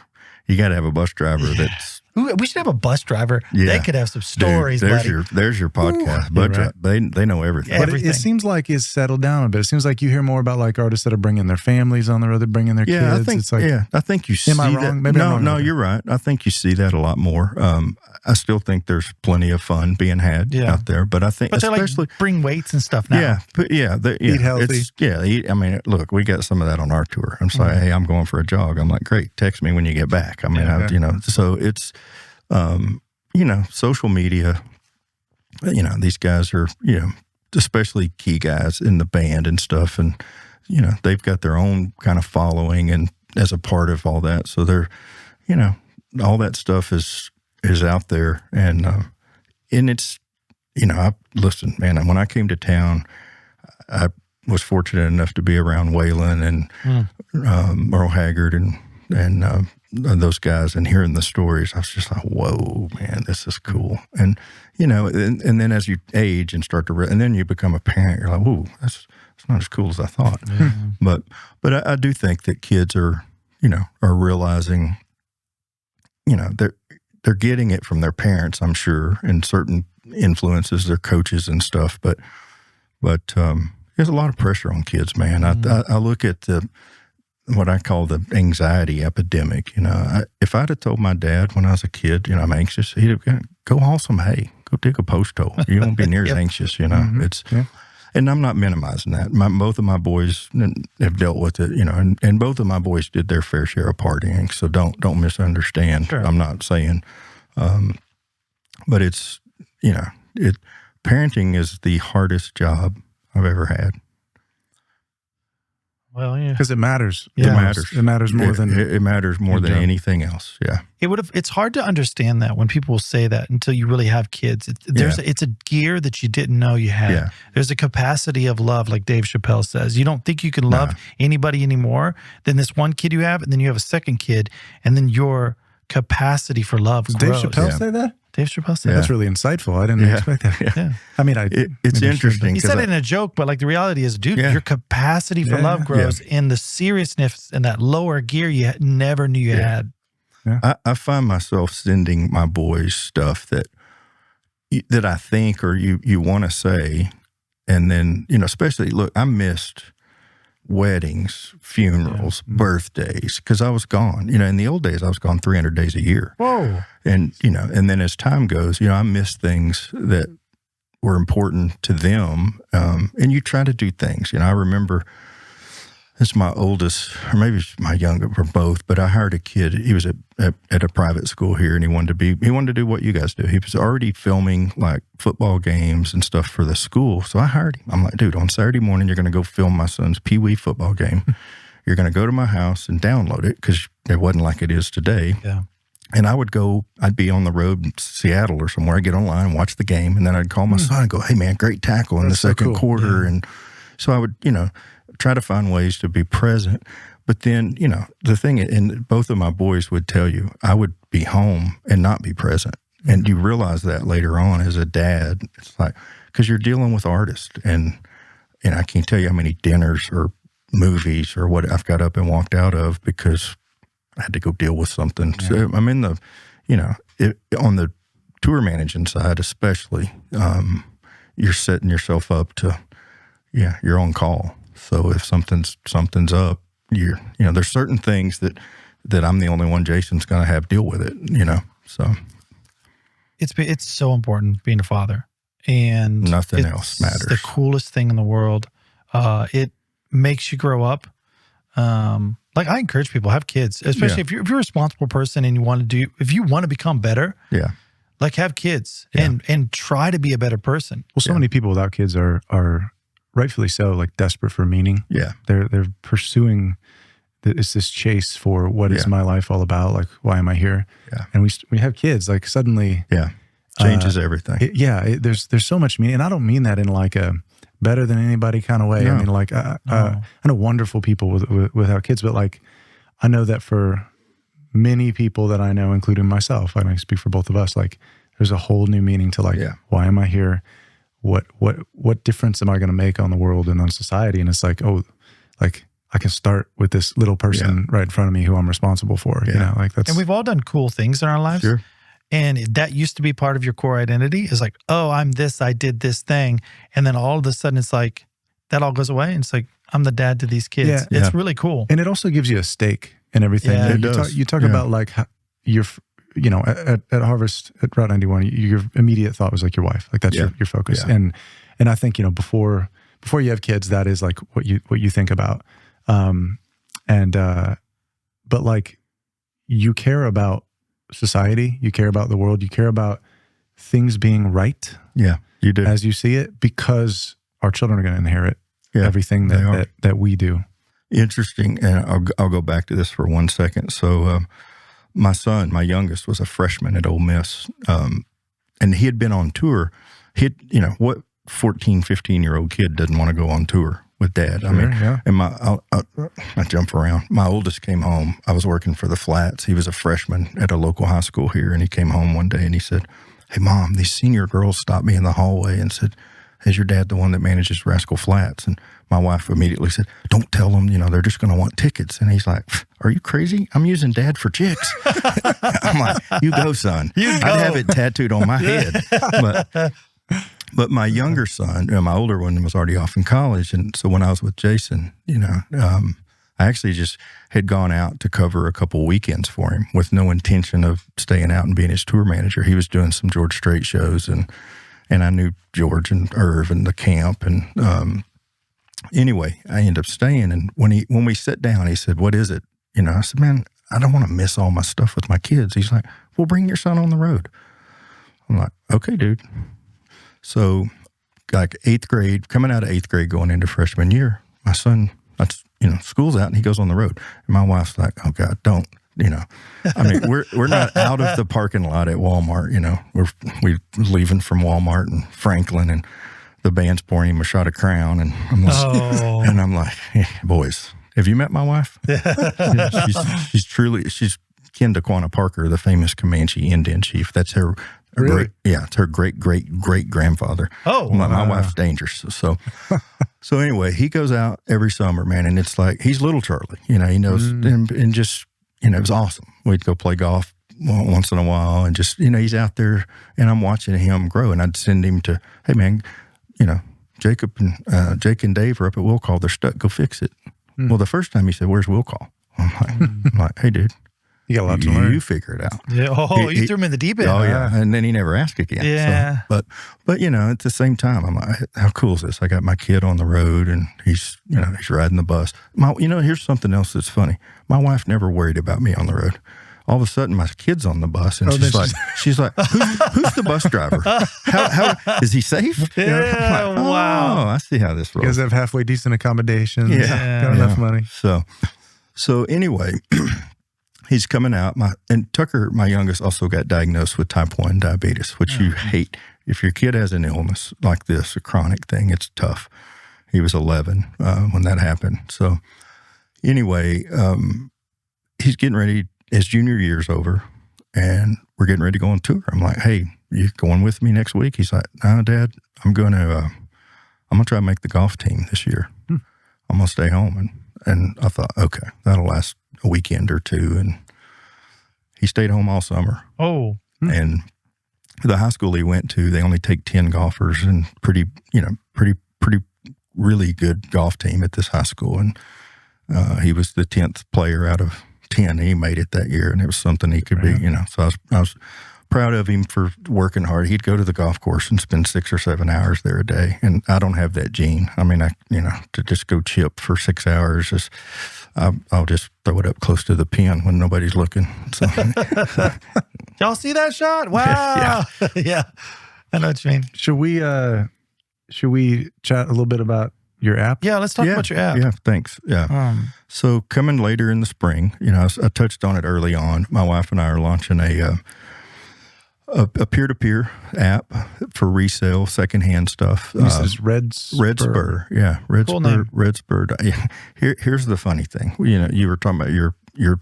you got to have a bus driver that's... We should have a bus driver. They could have some stories, Dude, buddy. There's your podcast. They know everything. But it seems like it's settled down a bit. It seems like you hear more about like artists that are bringing their families on the road, they're bringing their kids. I think you see that. Am I wrong? Maybe I'm wrong. No, you're right. I think you see that a lot more. I still think there's plenty of fun being had out there, but I think especially like bring weights and stuff now. Eat healthy. I mean, look, we got some of that on our tour. I'm saying, hey, I'm going for a jog. I'm like, great, text me when you get back. I mean, so it's. Social media, these guys are, especially key guys in the band and stuff. And, they've got their own kind of following and as a part of all that. So they're, all that stuff is out there. And it's, listen, man, when I came to town, I was fortunate enough to be around Waylon and Merle Haggard and those guys, and hearing the stories, I was just like, whoa, man, this is cool. And, and then as you age and start to, and then you become a parent, you're like, whoa, it's not as cool as I thought. But I do think that kids are realizing, they're getting it from their parents, I'm sure, and certain influences, their coaches and stuff. But there's a lot of pressure on kids, man. I look at what I call the anxiety epidemic. If I'd have told my dad when I was a kid, I'm anxious, he'd have gone, go haul some hay, go dig a post hole. You won't be near as anxious, It's, and I'm not minimizing that. Both of my boys have dealt with it, and both of my boys did their fair share of partying. So don't misunderstand. Sure. I'm not saying, but it's, parenting is the hardest job I've ever had. Well, yeah, because it matters. Yeah. It matters more than it matters more than anything else. Yeah, It's hard to understand that when people say that until you really have kids. It's a gear that you didn't know you had. Yeah. There's a capacity of love, like Dave Chappelle says. You don't think you can love anybody anymore than this one kid you have, and then you have a second kid, and then your capacity for love grows. Dave Chappelle say that? Dave Chappelle said That's really insightful. I didn't expect that. Yeah. I mean, it's interesting. He said it in a joke, but like the reality is, dude, your capacity for love grows, and the seriousness and that lower gear you never knew you had. Yeah. I find myself sending my boys stuff that I think or you want to say, and then especially look, I missed weddings, funerals, birthdays, because I was gone. In the old days, I was gone 300 days a year. Whoa. And, and then as time goes, I missed things that were important to them. And you try to do things. I remember, it's my oldest, or maybe it's my younger, or both, but I hired a kid. He was at a private school here, and he wanted to do what you guys do. He was already filming like football games and stuff for the school. So I hired him. I'm like, dude, on Saturday morning, you're going to go film my son's Pee Wee football game. You're going to go to my house and download it, because it wasn't like it is today. Yeah. And I'd be on the road in Seattle or somewhere. I'd get online and watch the game, and then I'd call my son and go, hey man, great tackle in the second quarter. Yeah. And so I would, try to find ways to be present. But then, the thing, and both of my boys would tell you, I would be home and not be present. And you realize that later on as a dad. It's like, because you're dealing with artists. And I can't tell you how many dinners or movies or what I've got up and walked out of because I had to go deal with something. Yeah. So I'm in the, on the tour managing side especially, you're setting yourself up to, you're on call. So if something's up, there's certain things that I'm the only one Jason's going to have deal with it, So it's so important being a father, and nothing else matters. It's the coolest thing in the world. It makes you grow up. Like I encourage people have kids, especially if you're a responsible person and if you want to become better. Yeah. Like have kids and try to be a better person. Well, so many people without kids are rightfully so, like desperate for meaning. Yeah. They're pursuing it's this chase for what is my life all about? Like, why am I here? Yeah. And we have kids, like suddenly. Yeah. Changes everything. There's so much meaning. And I don't mean that in like a better than anybody kind of way. No. I mean, like, I know wonderful people without kids, but like, I know that for many people that I know, including myself, I speak for both of us, like there's a whole new meaning to like, why am I here? What difference am I going to make on the world and on society? And it's like, like I can start with this little person right in front of me who I'm responsible for. Like that's. And we've all done cool things in our lives. Sure. And that used to be part of your core identity is like, oh, I'm this, I did this thing. And then all of a sudden it's like, that all goes away. And it's like, I'm the dad to these kids. Yeah. It's really cool. And it also gives you a stake in everything. Yeah, you talk about like how you're, at Harvest, at Route 91, your immediate thought was like your wife. Like that's your focus. Yeah. And I think, before you have kids, that is like what you think about. But like you care about society, you care about the world, you care about things being right. Yeah, you do. As you see it, because our children are going to inherit everything that we do. Interesting. And I'll go back to this for 1 second. So my son, my youngest, was a freshman at Ole Miss. And he had been on tour. What 14, 15-year-old kid doesn't want to go on tour with Dad. Sure, I mean, yeah. and I jump around. My oldest came home. I was working for the Flatts. He was a freshman at a local high school here, and he came home one day and he said, "Hey, Mom, these senior girls stopped me in the hallway and said, 'Is your dad the one that manages Rascal Flatts?'" And my wife immediately said, "Don't tell them, they're just going to want tickets." And he's like, "Are you crazy? I'm using Dad for chicks." I'm like, "You go, son." I'd have it tattooed on my head. But my younger son, my older one, was already off in college. And so when I was with Jason, I actually just had gone out to cover a couple weekends for him with no intention of staying out and being his tour manager. He was doing some George Strait shows, and I knew George and Irv and the camp. And anyway, I ended up staying. And when we sat down, he said, "What is it?" I said, "Man, I don't want to miss all my stuff with my kids." He's like, "Well, bring your son on the road." I'm like, "Okay, dude." So, like 8th grade, coming out of 8th grade, going into freshman year, my son, school's out and he goes on the road. And my wife's like, "Oh God, don't." I mean, we're not out of the parking lot at Walmart. We're leaving from Walmart and Franklin, and the band's pouring him a shot of Crown, and I'm like, "Hey, boys, have you met my wife?" She's kin to Quanah Parker, the famous Comanche Indian chief. That's her. Really? It's her great grandfather. Oh, my wife's dangerous. So anyway, he goes out every summer, man, and it's like he's little Charlie. He knows, and just it was awesome. We'd go play golf once in a while, and just he's out there, and I'm watching him grow. And I'd send him to, "Hey man, Jake and Dave are up at Will Call. They're stuck. Go fix it." Well, the first time he said, "Where's Will Call?" I'm like, "Hey, dude. You got a lot to learn. You figure it out." Yeah. You threw him in the deep end. Oh, yeah. And then he never asked again. Yeah. So, but at the same time, I'm like, how cool is this? I got my kid on the road, and he's riding the bus. Here's something else that's funny. My wife never worried about me on the road. All of a sudden, my kid's on the bus, and she's like, who's the bus driver? How is he safe? Yeah, I'm like, wow. I see how this rolls. You guys have halfway decent accommodations. Yeah. Got enough money. So anyway, he's coming out. And Tucker, my youngest, also got diagnosed with type 1 diabetes, which you hate. If your kid has an illness like this, a chronic thing, it's tough. He was 11 when that happened. So anyway, he's getting ready. His junior year's over, and we're getting ready to go on tour. I'm like, "Hey, you going with me next week?" He's like, "No, Dad, I'm going to try to make the golf team this year. I'm going to stay home." And I thought, okay, that'll last a weekend or two. And he stayed home all summer. Oh. And the high school he went to, they only take 10 golfers, and pretty really good golf team at this high school. And he was the 10th player out of 10. He made it that year, and it was something he could be, So I was proud of him for working hard. He'd go to the golf course and spend 6 or 7 hours there a day. And I don't have that gene. I mean, to just go chip for 6 hours, I'll just throw it up close to the pin when nobody's looking. So, y'all see that shot? Wow. Yeah. I know what you mean. Should we chat a little bit about your app? Yeah, let's talk about your app. Yeah, thanks. Yeah. So coming later in the spring, I touched on it early on. My wife and I are launching a peer-to-peer app for resale, secondhand stuff. This is Redspur. Yeah, Redspur. Cool name. Redspur. Here's the funny thing. You were talking about your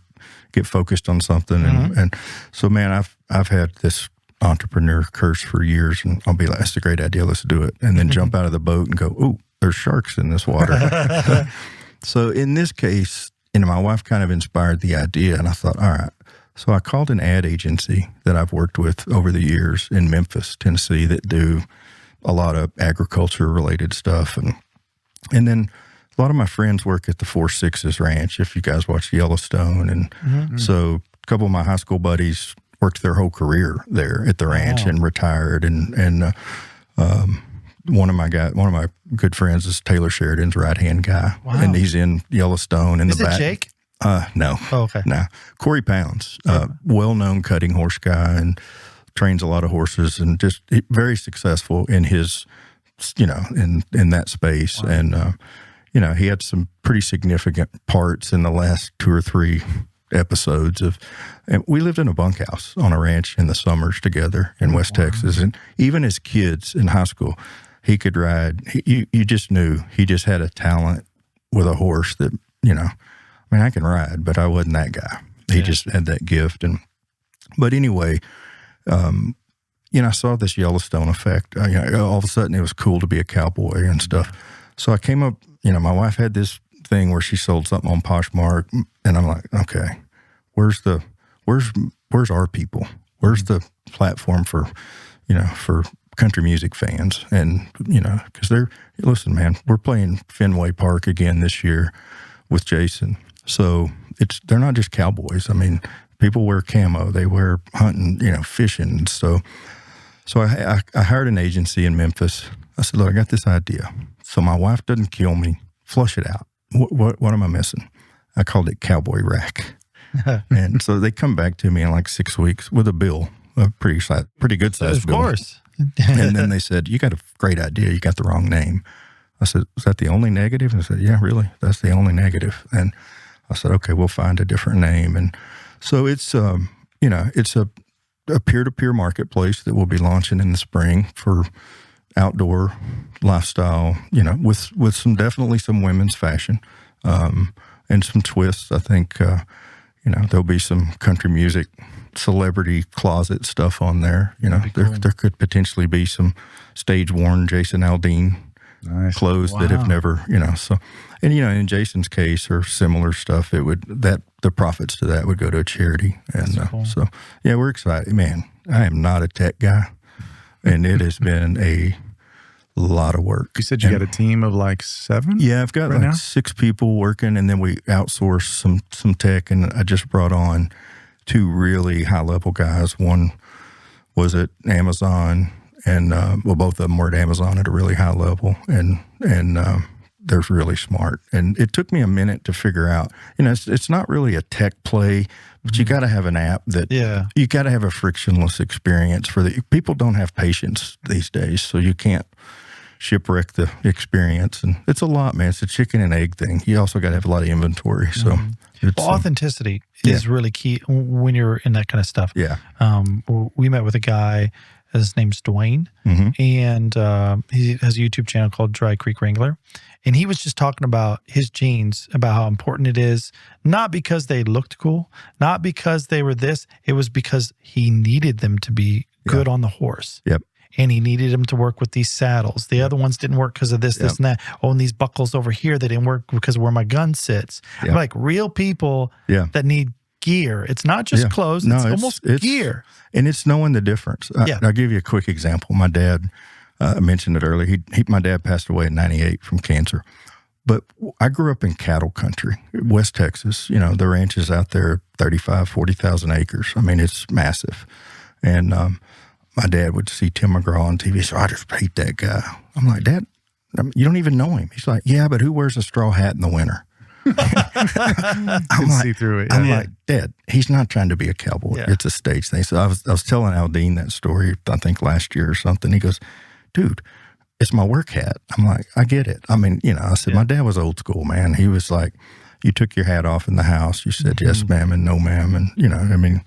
get focused on something, and so man, I've had this entrepreneur curse for years, and I'll be like, "That's a great idea. Let's do it," and then jump out of the boat and go, "Ooh, there's sharks in this water." So in this case, my wife kind of inspired the idea, and I thought, all right. So I called an ad agency that I've worked with over the years in Memphis, Tennessee, that do a lot of agriculture-related stuff. And then a lot of my friends work at the 4 Sixes Ranch, if you guys watch Yellowstone. And so a couple of my high school buddies worked their whole career there at the ranch and retired. And one of my good friends is Taylor Sheridan's right-hand guy. Wow. And he's in Yellowstone in the back. Is it Jake? No. Oh, okay. No. Corey Pounds, well-known cutting horse guy, and trains a lot of horses, and just very successful in his, in that space. Wow. And, he had some pretty significant parts in the last 2 or 3 episodes and we lived in a bunkhouse on a ranch in the summers together in West Texas. And even as kids in high school, He could ride. You just knew he just had a talent with a horse that, I mean, I can ride, but I wasn't that guy. He just had that gift. But anyway, I saw this Yellowstone effect. All of a sudden it was cool to be a cowboy and stuff. So I came up, my wife had this thing where she sold something on Poshmark, and I'm like, okay, where's our people? Where's the platform for country music fans? And, because listen, man, we're playing Fenway Park again this year with Jason. So they're not just cowboys. I mean, people wear camo, they wear hunting, fishing. So I hired an agency in Memphis. I said, look, I got this idea. So my wife doesn't kill me, flush it out. What am I missing? I called it Cowboy Rack. And so they come back to me in like 6 weeks with a bill, a pretty good size bill. Of course. And then they said, you got a great idea. You got the wrong name. I said, is that the only negative? And they said, yeah, really? That's the only negative. And I said, okay, we'll find a different name. And so it's, it's a peer-to-peer marketplace that we'll be launching in the spring for outdoor lifestyle, with definitely some women's fashion, and some twists. I think, there'll be some country music, celebrity closet stuff on there. There could potentially be some stage-worn Jason Aldean clothes that have never, so, and, in Jason's case or similar stuff, the profits to that would go to a charity. And cool. So, yeah, we're excited, man. I am not a tech guy, and it has been a lot of work. You said you got a team of like 7? Yeah, I've got like 6 people working, and then we outsource some tech, and I just brought on 2 really high-level guys. One was at Amazon, and both of them were at Amazon at a really high level, and they're really smart. And it took me a minute to figure out, it's not really a tech play, but you got to have an app that, you got to have a frictionless experience people don't have patience these days, so you can't shipwreck the experience. And it's a lot, man. It's a chicken and egg thing. You also got to have a lot of inventory. So authenticity is really key when you're in that kind of stuff. Yeah. We met with a guy, his name's Dwayne, and he has a YouTube channel called Dry Creek Wrangler. And he was just talking about his jeans, about how important it is, not because they looked cool, not because they were this, it was because he needed them to be good on the horse. Yep. And he needed them to work with these saddles. The other ones didn't work because of this, this, and that. Oh, and these buckles over here, they didn't work because of where my gun sits. Yep. Like real people that need gear. It's not just clothes, it's almost gear. And it's knowing the difference. I'll give you a quick example. My dad, I mentioned it earlier, my dad passed away in 98 from cancer. But I grew up in cattle country, West Texas. The ranches out there, 35, 40,000 acres. I mean, it's massive. And my dad would see Tim McGraw on TV, so I just hate that guy. I'm like, Dad, you don't even know him. He's like, yeah, but who wears a straw hat in the winter? I'm like, see through it. I'm like, Dad, he's not trying to be a cowboy. Yeah. It's a stage thing. So I was telling Aldean that story, I think last year or something. He goes, dude, it's my work hat. I'm like, I get it. I mean, I said, my dad was old school, man. He was like, you took your hat off in the house. You said, yes, ma'am, and no, ma'am. And, I mean,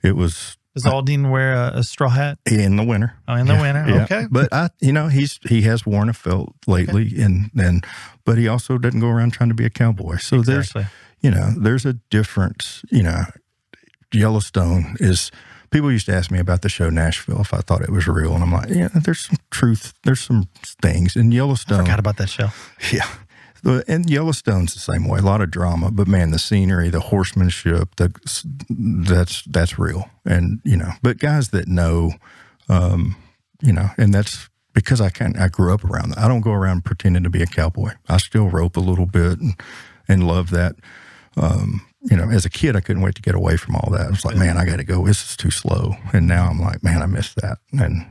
it was. Does Aldean wear a straw hat? In the winter. Oh, in the winter. Yeah. Okay. But he has worn a felt lately, but he also doesn't go around trying to be a cowboy. So there's a difference. Yellowstone is. People used to ask me about the show Nashville if I thought it was real, and I'm like, there's some truth. There's some things in Yellowstone. I forgot about that show. Yeah. And Yellowstone's the same way. A lot of drama, but man, the scenery, the horsemanship, that's real. And but guys that know, and that's because I grew up around that. I don't go around pretending to be a cowboy. I still rope a little bit and love that. As a kid, I couldn't wait to get away from all that. I was like, man, I got to go. This is too slow. And now I'm like, man, I miss that. And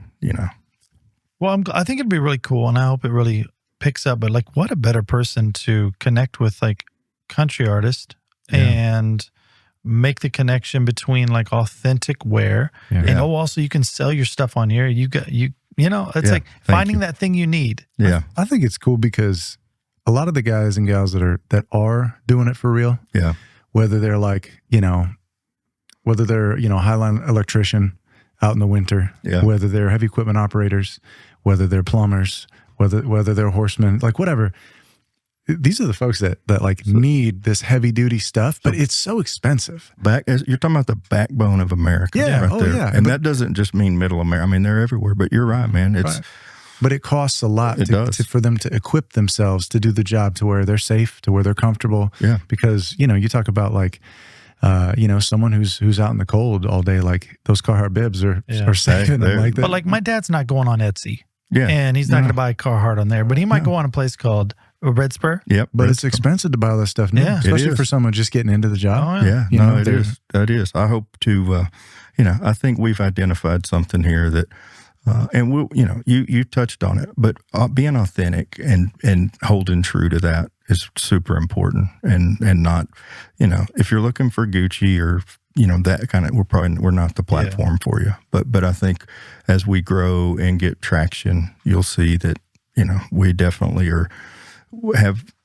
Well, I think it'd be really cool, and I hope it really picks up. But like, what a better person to connect with, like country artist, and make the connection between like authentic wear and also you can sell your stuff on here. It's like finding that thing you need. Yeah, I think it's cool because a lot of the guys and gals that are doing it for real. Yeah, whether they're like Highline electrician, out in the winter, whether they're heavy equipment operators, whether they're plumbers, whether they're horsemen, like whatever. These are the folks that like need this heavy duty stuff, but it's so expensive. You're talking about the backbone of America, right there. And that doesn't just mean middle America. I mean, they're everywhere. But you're right, man. But it costs a lot for them to equip themselves to do the job to where they're safe, to where they're comfortable. Yeah. Because you talk about like, someone who's out in the cold all day, like those Carhartt bibs are saving them like that. But like my dad's not going on Etsy. Yeah. And he's not going to buy a Carhartt on there, but he might go on a place called Redspur. Yep. But it's expensive to buy all that stuff new, especially for someone just getting into the job. Oh, yeah. It is. That is. I hope to, I think we've identified something here that, and we'll, you touched on it, but being authentic and holding true to that is super important. And not, if you're looking for Gucci or, that kind of, we're not the platform for you. But I think as we grow and get traction, you'll see that, we definitely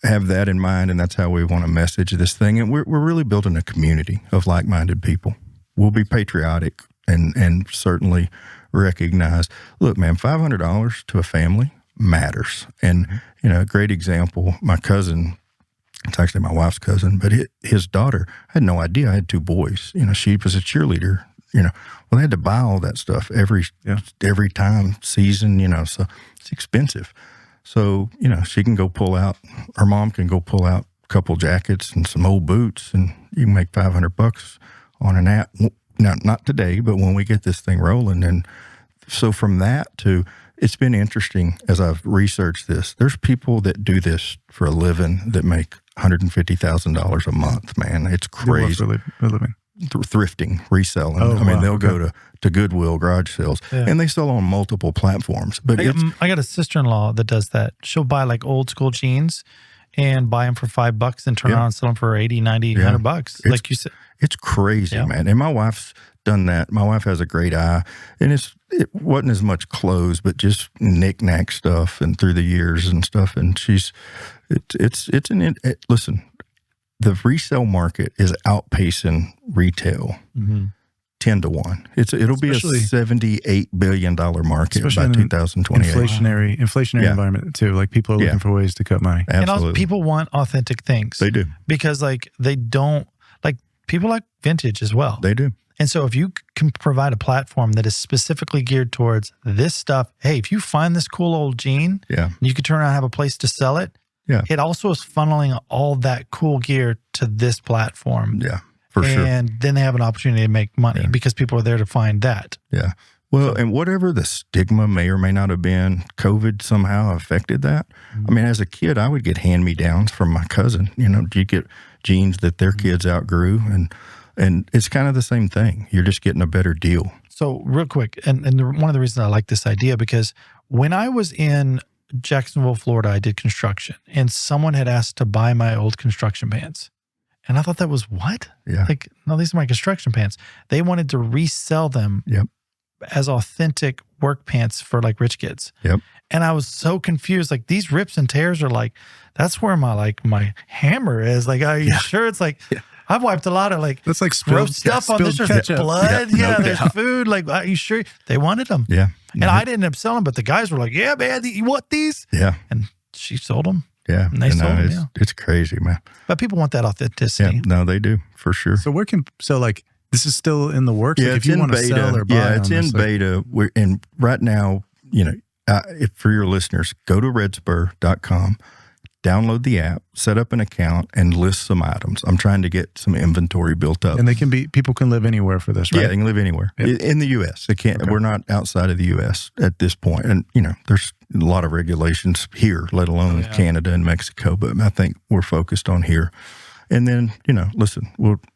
have that in mind, and that's how we want to message this thing. And we're really building a community of like-minded people. We'll be patriotic and certainly recognize, look, man, $500 to a family matters. And, a great example, my cousin, it's actually my wife's cousin, but his daughter, I had no idea. I had 2 boys. She was a cheerleader. Well, they had to buy all that stuff every time, season, so it's expensive. So, she can go pull out, her mom can go pull out a couple jackets and some old boots, and you can make $500 on an app. Now, not today, but when we get this thing rolling. And so from that to, it's been interesting as I've researched this. There's people that do this for a living that make $150,000 a month, man. It's crazy. Thrifting, reselling. They'll go to Goodwill, garage sales, and they sell on multiple platforms. But I got a sister-in-law that does that. She'll buy like old school jeans and buy them for $5 and turn around and sell them for 80, 90, $100. Like you said. It's crazy, man. And my wife's done that. My wife has a great eye, and it wasn't as much clothes, but just knick-knack stuff and through the years and stuff. And listen, the resale market is outpacing retail 10 to 1. It'll be a $78 billion market by 2028. Inflationary environment too. Like people are looking for ways to cut money. Absolutely. And also people want authentic things. They do. Because like they don't, like people like vintage as well. They do. And so if you can provide a platform that is specifically geared towards this stuff, hey, if you find this cool old jean, you could turn around and have a place to sell it. Yeah. It also is funneling all that cool gear to this platform. Yeah, for sure. And then they have an opportunity to make money because people are there to find that. Yeah. Well, and whatever the stigma may or may not have been, COVID somehow affected that. I mean, as a kid, I would get hand-me-downs from my cousin. You get jeans that their kids outgrew, and it's kind of the same thing. You're just getting a better deal. So real quick, and one of the reasons I like this idea, because when I was in Jacksonville, Florida, I did construction, and someone had asked to buy my old construction pants. And I thought that was what? Yeah. Like, no, these are my construction pants. They wanted to resell them as authentic work pants for like rich kids. Yep. And I was so confused. Like these rips and tears are like, that's where my hammer is. Like, are you sure? It's like, I've wiped a lot of like that's like gross stuff on this. There's blood. There's food. Like, are you sure? They wanted them. Yeah. And I didn't end up selling them, but the guys were like, yeah, man, you want these? Yeah. And she sold them. Yeah. And they sold them. It's crazy, man. But people want that authenticity. Yeah. No, they do, for sure. So this is still in the works? Yeah, like if you want to sell or buy it's in beta. And right now, for your listeners, go to redspur.com, download the app, set up an account, and list some items. I'm trying to get some inventory built up. And people can live anywhere for this, right? Yeah, they can live anywhere. Yeah. In the U.S. They can't. Okay. We're not outside of the U.S. at this point. And, there's a lot of regulations here, let alone Canada and Mexico. But I think we're focused on here. And then, listen,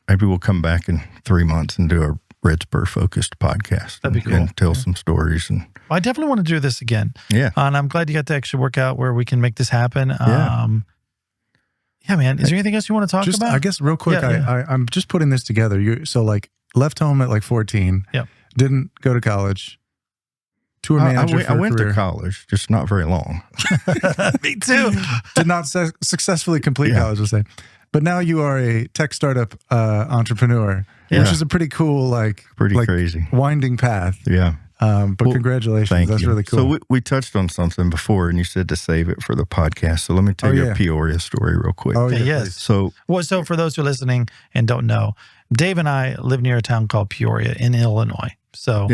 maybe we'll come back in 3 months and do a Redspur focused podcast. That'd be cool. And tell some stories. And I definitely want to do this again. Yeah. And I'm glad you got to actually work out where we can make this happen. Yeah, man. Is there anything else you want to talk about? I guess real quick, I'm just putting this together. So like left home at like 14. Yep. Didn't go to college. Tour manager I went to college, just not very long. Me too. Did not successfully complete college, we'll say. But now you are a tech startup entrepreneur. which is a pretty cool, pretty crazy winding path. Yeah. But congratulations. That's really cool. So we touched on something before, and you said to save it for the podcast. So let me tell you a Peoria story real quick. Oh, yes. So for those who are listening and don't know, Dave and I live near a town called Peoria in Illinois. So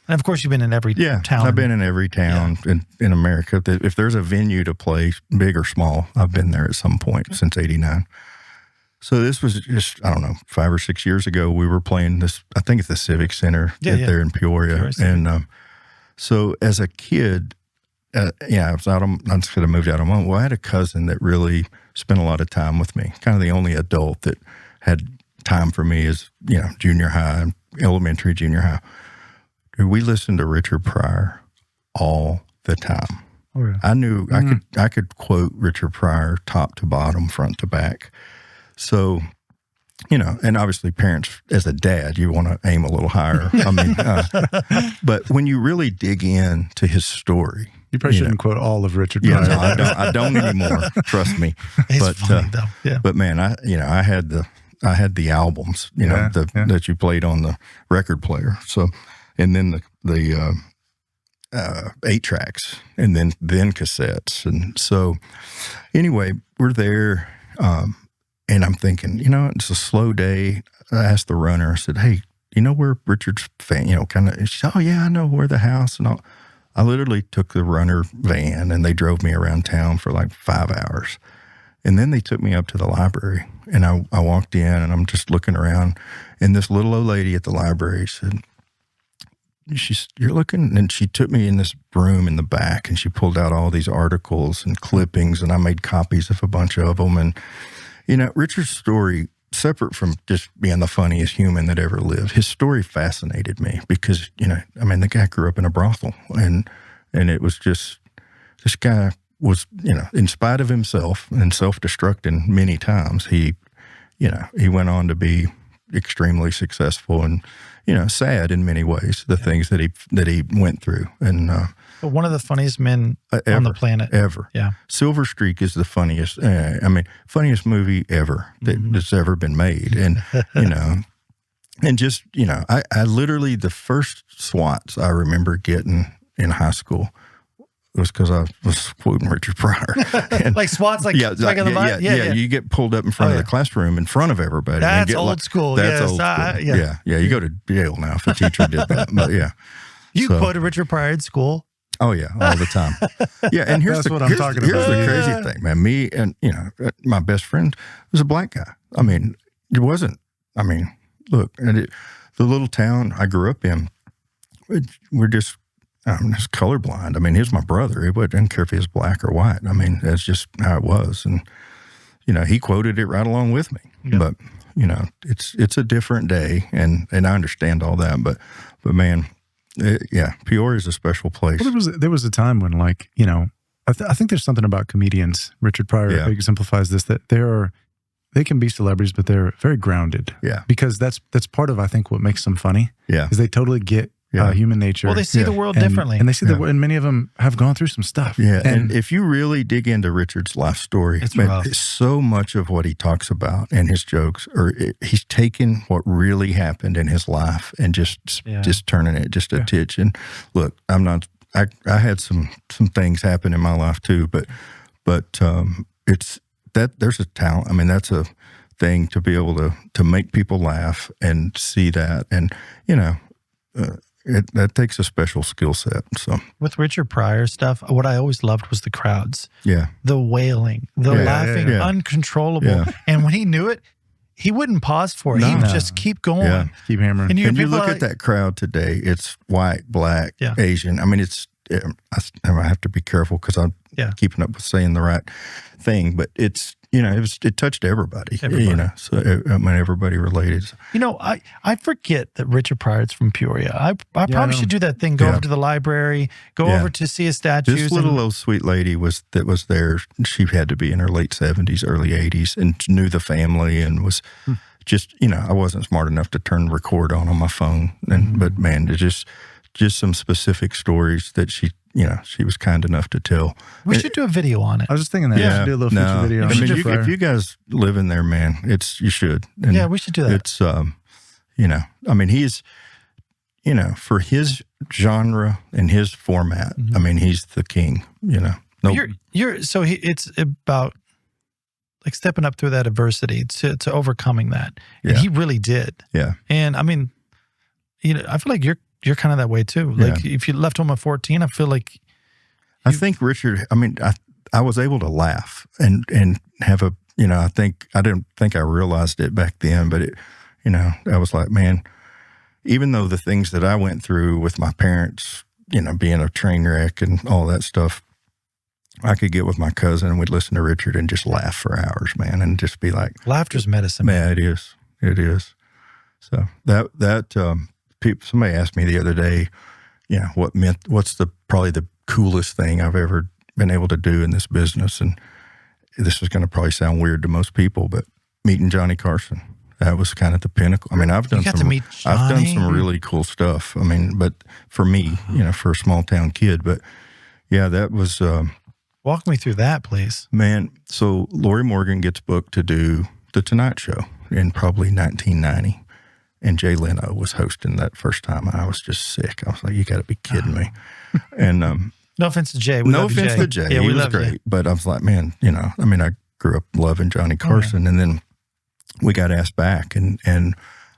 and of course, you've been in every town. I've been in every town in America. If there's a venue to play, big or small, I've been there at some point since '89. So this was just, I don't know, 5 or 6 years ago, we were playing this, I think it's the Civic Center there in Peoria. And so as a kid, I was I just could have moved out of home. Well, I had a cousin that really spent a lot of time with me, kind of the only adult that had time for me as, junior high, elementary, junior high. We listened to Richard Pryor all the time. Oh, yeah. I knew I could quote Richard Pryor top to bottom, front to back. So, and obviously parents, as a dad, you want to aim a little higher. I mean, but when you really dig into his story. You probably shouldn't quote all of Richard Pryor. Yeah, no, I don't anymore. Trust me. It's funny though. Yeah. But man, I had the albums, that you played on the record player. So, and then the 8 tracks and then cassettes. And so anyway, we're there, and I'm thinking, it's a slow day. I asked the runner, I said, hey, where Richard's fan, she said, oh yeah, I know where the house and all. I literally took the runner van and they drove me around town for like 5 hours. And then they took me up to the library and I walked in and I'm just looking around and this little old lady at the library said, you're looking, and she took me in this room in the back and she pulled out all these articles and clippings and I made copies of a bunch of them. And, Richard's story, separate from just being the funniest human that ever lived, his story fascinated me because, the guy grew up in a brothel and it was just, this guy was, in spite of himself and self-destructing many times, he went on to be extremely successful and, sad in many ways, the things that he went through. And, but one of the funniest men on the planet. Ever. Yeah. Silver Streak is the funniest, funniest movie ever that's ever been made. And, and just, I literally, the first swats I remember getting in high school was because I was quoting Richard Pryor. And, like SWAT's like back in the butt? Yeah, you get pulled up in front of the classroom in front of everybody. That's old school. That's old school. Yeah, you go to jail now if a teacher did that. But You quoted Richard Pryor at school? Oh, yeah, all the time. Yeah, and here's what I'm talking about. Here's the crazy thing, man. Me and, my best friend was a black guy. I mean, it wasn't, look, and the little town I grew up in, we're just colorblind. He's my brother. He didn't care if he was black or white. That's just how it was. And, he quoted it right along with me. Yep. But, it's a different day, and I understand all that. But man, Peoria is a special place. Well, there was a time when, I think there's something about comedians. Richard Pryor exemplifies this, that they can be celebrities, but they're very grounded. Yeah, because that's part of, I think, what makes them funny. Yeah, is they totally get human nature. Well, they see the world differently, and they see and many of them have gone through some stuff. Yeah, and if you really dig into Richard's life story, it's so much of what he talks about and his jokes, he's taken what really happened in his life and just turning it just a titch. And look, I had some things happen in my life too, but it's that there's a talent. That's a thing to be able to make people laugh and see that, and that takes a special skill set. So with Richard Pryor stuff, what I always loved was the crowds. Yeah. The wailing, the laughing, uncontrollable. Yeah. And when he knew it, he wouldn't pause for it. He would just keep going. Yeah. Keep hammering. And you look at that crowd today, it's white, black, Asian. I have to be careful because I'm keeping up with saying the right thing, but it's, it touched everybody. So everybody related. I forget that Richard Pryor's from Peoria. I probably should do that thing, go over to the library, go over to see his statues. This little old sweet lady that was there, she had to be in her late 70s, early 80s, and knew the family and was just, I wasn't smart enough to turn record on my phone. But man, it just some specific stories that she was kind enough to tell. We should do a video on it. I was just thinking that. Yeah, we should do a little feature video. If you guys live in there, man, you should. And we should do that. It's, I mean, he's, for his genre and his format, I mean, he's the king, No, it's about like stepping up through that adversity to overcoming that. And he really did. Yeah. And I mean, I feel like you're kind of that way too. Like if you left home at 14, I feel like I think Richard, I mean, I was able to laugh and have a, I didn't think I realized it back then, but I was like, man, even though the things that I went through with my parents, being a train wreck and all that stuff, I could get with my cousin and we'd listen to Richard and just laugh for hours, man, and just be like, laughter's medicine. Man, it is. It is. So somebody asked me the other day, what's probably the coolest thing I've ever been able to do in this business. And this is going to probably sound weird to most people, but meeting Johnny Carson, that was kind of the pinnacle. I mean, I've done some really cool stuff. I mean, but for me, for a small town kid, but yeah, that was, walk me through that, please. Man, so Lorrie Morgan gets booked to do The Tonight Show in probably 1990. And Jay Leno was hosting that first time. I was just sick. I was like, you got to be kidding me. And no offense to Jay. No offense to Jay. Yeah, he was great. But I was like, man, I grew up loving Johnny Carson. And then we got asked back. And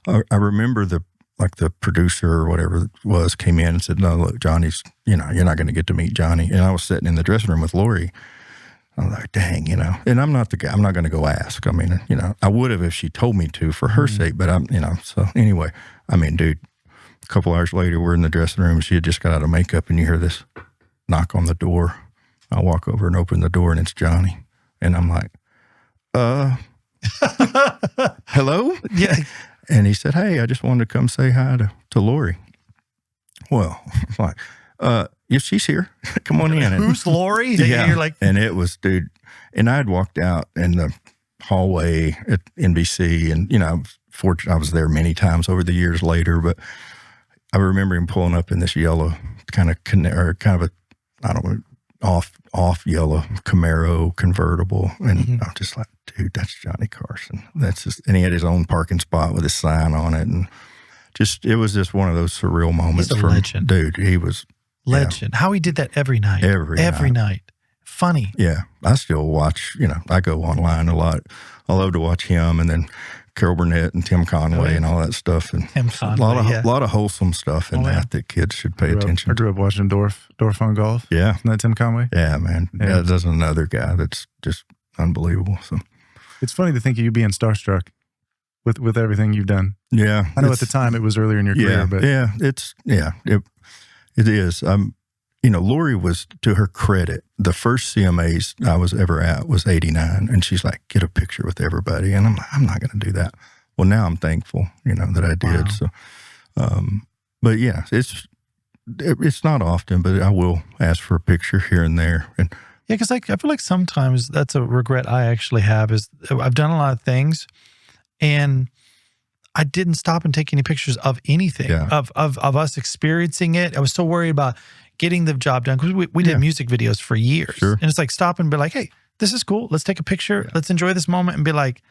I remember the producer or whatever it was came in and said, no, look, Johnny's, you're not going to get to meet Johnny. And I was sitting in the dressing room with Lorrie. I was like, dang, and I'm not the guy. I'm not going to go ask. I mean, I would have if she told me to for her sake, but so anyway, I mean, dude, a couple hours later, we're in the dressing room. She had just got out of makeup and you hear this knock on the door. I walk over and open the door and it's Johnny. And I'm like, hello? Yeah. And he said, hey, I just wanted to come say hi to Lorrie. Well, I was like, yeah, she's here. Come on in. And, who's Lorrie? Yeah. You're like, and it was, dude. And I had walked out in the hallway at NBC, and I was there many times over the years later. But I remember him pulling up in this yellow kind of off yellow Camaro convertible, and I'm just like, dude, that's Johnny Carson. And he had his own parking spot with his sign on it, and it was just one of those surreal moments. He's a legend. Dude, he was. Legend. Yeah. How he did that every night. Every night. Funny. Yeah. I still watch, I go online a lot. I love to watch him and then Carol Burnett and Tim Conway and all that stuff. And Tim Conway, a lot of wholesome stuff in that kids should pay attention to. I grew up watching Dorf on Golf. Yeah. Isn't that Tim Conway? Yeah, man. Yeah, that's another guy that's just unbelievable. So it's funny to think of you being starstruck with everything you've done. Yeah. I know at the time it was earlier in your career, but it is. Lorrie was, to her credit, the first CMAs I was ever at was 89. And she's like, get a picture with everybody. And I'm like, I'm not going to do that. Well, now I'm thankful, that I did. Wow. So, but yeah, it's not often, but I will ask for a picture here and there. And yeah, because I feel like sometimes that's a regret I actually have is I've done a lot of things and I didn't stop and take any pictures of anything, of us experiencing it. I was so worried about getting the job done because we did music videos for years. Sure. And it's like stop and be like, hey, this is cool. Let's take a picture. Yeah. Let's enjoy this moment and be like,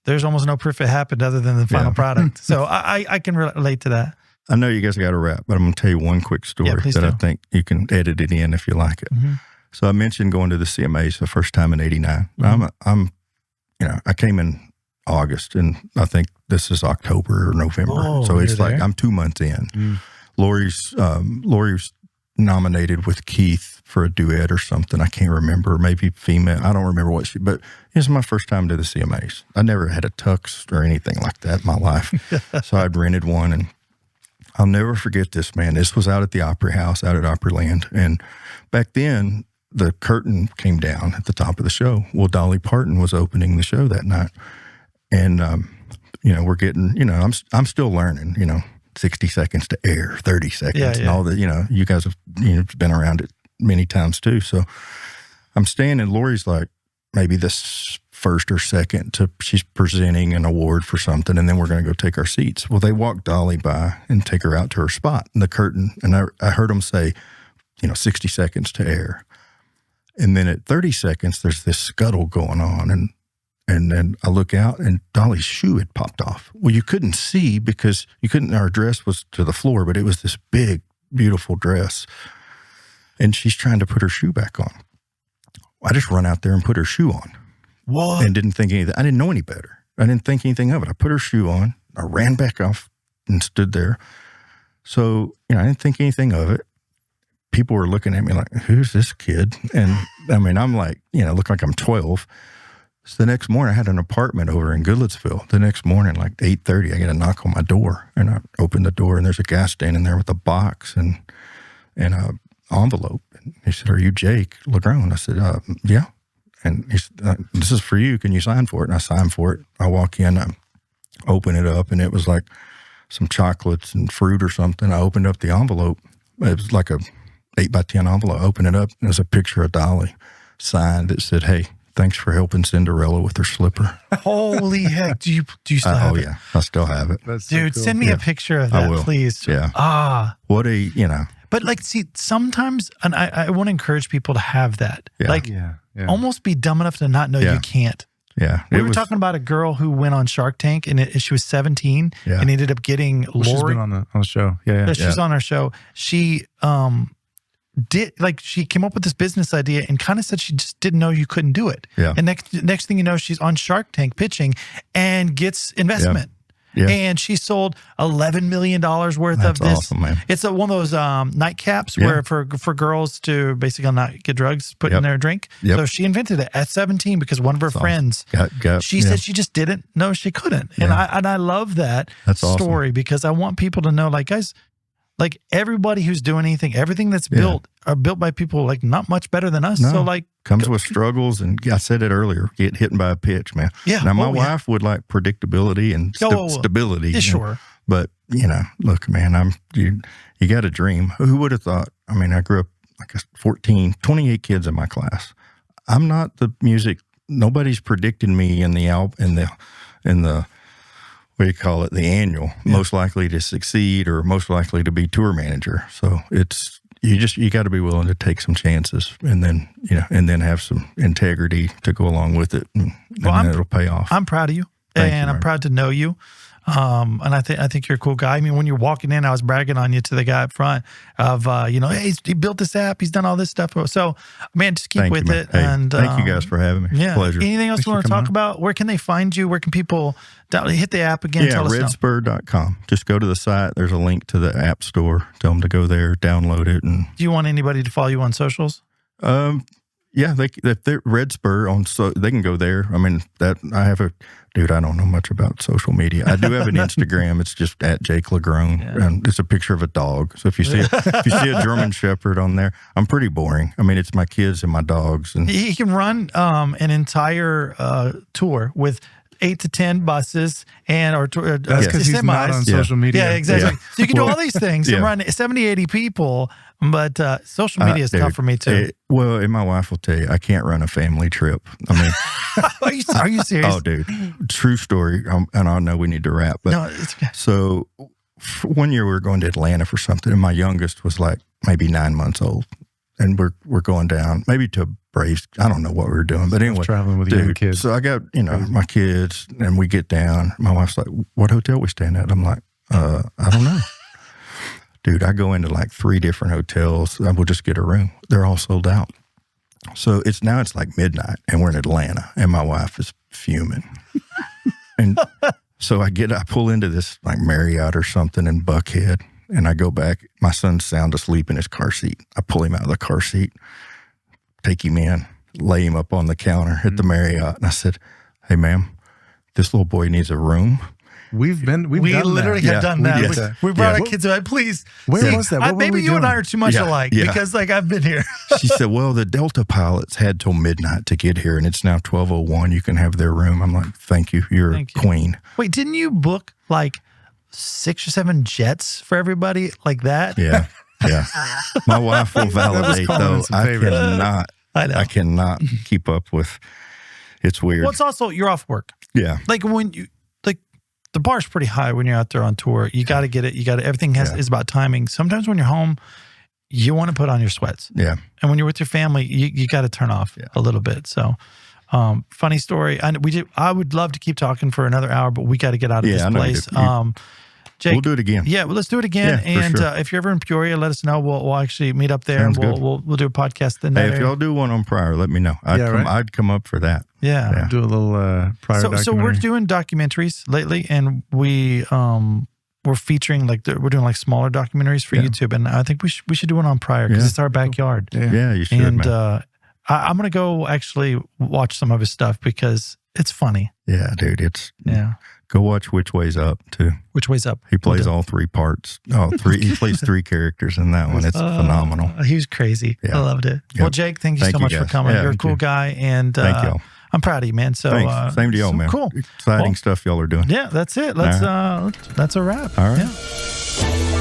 there's almost no proof it happened other than the final product. So I can relate to that. I know you guys got to wrap, but I'm going to tell you one quick story that I think you can edit it in if you like it. Mm-hmm. So I mentioned going to the CMAs the first time in 89. Mm-hmm. I came in August, and I think this is October or November. So it's like I'm 2 months in. Mm. Lorrie's nominated with Keith for a duet or something. I can't remember. Maybe female. I don't remember but it's my first time to the CMAs. I never had a tux or anything like that in my life. So I'd rented one, and I'll never forget this, man. This was out at the Opry House, out at Opryland. And back then, the curtain came down at the top of the show. Well, Dolly Parton was opening the show that night. And, we're getting, I'm still learning, 60 seconds to air, 30 seconds and all that, you guys have been around it many times too. So I'm staying, and Lorrie's like maybe this first or second she's presenting an award for something, and then we're going to go take our seats. Well, they walk Dolly by and take her out to her spot in the curtain. And I heard them say, 60 seconds to air. And then at 30 seconds, there's this scuttle going on. And then I look out, and Dolly's shoe had popped off. Well, you couldn't see because our dress was to the floor, but it was this big, beautiful dress. And she's trying to put her shoe back on. I just run out there and put her shoe on. What? And didn't think anything. I didn't know any better. I didn't think anything of it. I put her shoe on. I ran back off and stood there. So, I didn't think anything of it. People were looking at me like, who's this kid? And I mean, I'm like, look like I'm 12. So the next morning, I had an apartment over in Goodlettsville. The next morning, like 8:30, I get a knock on my door. And I open the door, and there's a guy standing there with a box and a envelope. And he said, are you Jake LaGrone? I said, yeah. And he said, this is for you. Can you sign for it? And I signed for it. I walk in, I open it up, and it was like some chocolates and fruit or something. I opened up the envelope. It was like a 8x10 envelope. I opened it up, and there's a picture of Dolly signed that said, hey, thanks for helping Cinderella with her slipper. Holy heck. Do you still have it? Oh, yeah. I still have it. That's Dude, so cool. send me a picture of that, I will. please. Yeah. What a, But see, sometimes, and I want to encourage people to have that. Yeah. Almost be dumb enough to not know you can't. Yeah. We were talking about a girl who went on Shark Tank, and she was 17 and ended up getting Lorrie. She's been on the show. Yeah. She's on our show. She she came up with this business idea and kind of said she just didn't know you couldn't do it. Yeah. And next thing you know, she's on Shark Tank pitching and gets investment. Yeah. And she sold $11 million worth of this. Awesome, man. It's one of those nightcaps where for girls to basically not get drugs put in their drink. Yep. So she invented it at 17 because one of her friends, she said she just didn't know she couldn't. And I love that story because I want people to know, like, guys, like everybody who's doing anything, everything that's built are built by people like not much better than us. No. So like comes with struggles, and I said it earlier, get hit by a pitch, man. Yeah. Now my wife would like predictability and stability. Yeah, sure. But look, man, you got a dream. Who would have thought? I mean, I grew up like 28 kids in my class. I'm not the music. Nobody's predicting me in the what do you call it? The annual, most likely to succeed or most likely to be tour manager. So it's, you got to be willing to take some chances and then, have some integrity to go along with it. And then it'll pay off. I'm proud of you. And I'm proud to know you. And I think you're a cool guy. I mean, when you're walking in, I was bragging on you to the guy up front of, hey, he built this app. He's done all this stuff. So, man, just keep with it. Hey, and thank you guys for having me. Yeah. Pleasure. Anything else you want to talk about? Where can they find you? Where can people hit the app again? Yeah, redspur.com. Just go to the site. There's a link to the app store. Tell them to go there, download it. And do you want anybody to follow you on socials? Yeah, if they're Redspur so they can go there. I mean, I don't know much about social media. I do have an Instagram. It's just at Jake LaGrone, and it's a picture of a dog. So if you see a German Shepherd on there, I'm pretty boring. I mean, it's my kids and my dogs. And he can run an entire tour with 8 to 10 buses that's because he's not on social media. Yeah, exactly. Yeah. So you can do all these things and run 70, 80 people, but social media is tough for me too. And my wife will tell you, I can't run a family trip. I mean, are you serious? Oh, dude, true story. And I know we need to wrap, but no, it's okay. So one year we were going to Atlanta for something, and my youngest was like maybe 9 months old. And we're going down, maybe to Braves. I don't know what we were doing, but anyway, traveling with young kids. So I got my kids, and we get down. My wife's like, "What hotel we staying at?" I'm like, "I don't know." Dude, I go into like 3 different hotels. I will just get a room. They're all sold out. So it's like midnight, and we're in Atlanta, and my wife is fuming. And so I pull into this like Marriott or something in Buckhead. And I go back. My son's sound asleep in his car seat. I pull him out of the car seat, take him in, lay him up on the counter at the Marriott. And I said, "Hey, ma'am, this little boy needs a room." We literally have done that. We brought our kids away. Please. Where was that? Maybe you and I are too much alike because I've been here. She said, "Well, the Delta pilots had till midnight to get here, and it's now 12:01. You can have their room." I'm like, "Thank you. You're a queen." Wait, didn't you book like 6 or 7 jets for everybody like that? Yeah. My wife will validate though. I cannot keep up with. It's weird. Well, it's also you're off work. Yeah. Like when you the bar's pretty high when you're out there on tour. You got to get it. Everything is about timing. Sometimes when you're home, you want to put on your sweats. Yeah. And when you're with your family, you got to turn off a little bit. So, Funny story. I would love to keep talking for another hour, but we got to get out of this place. Jake, we'll do it again. Yeah, well, let's do it again. Yeah, and sure. If you're ever in Peoria, let us know. We'll actually meet up there. Sounds and we'll do a podcast then. Hey, if y'all do one on Pryor, let me know. I'd come up for that. Yeah. Do a little Pryor documentary. So we're doing documentaries lately, and we're featuring we're doing smaller documentaries for YouTube, and I think we should do one on Pryor because it's our backyard. Yeah, you should. And man. I'm gonna go actually watch some of his stuff because it's funny. Yeah, dude, Go watch Which Way's Up too. Which Way's Up? He plays all three parts. He plays three characters in that one. It's phenomenal. He was crazy. Yeah. I loved it. Yep. Well, Jake, thank you so much for coming. Yeah, You're a cool guy, and thank y'all. I'm proud of you, man. So thanks. Same to y'all, man. Cool, Exciting stuff y'all are doing. Yeah, that's it. That's a wrap. All right. Yeah.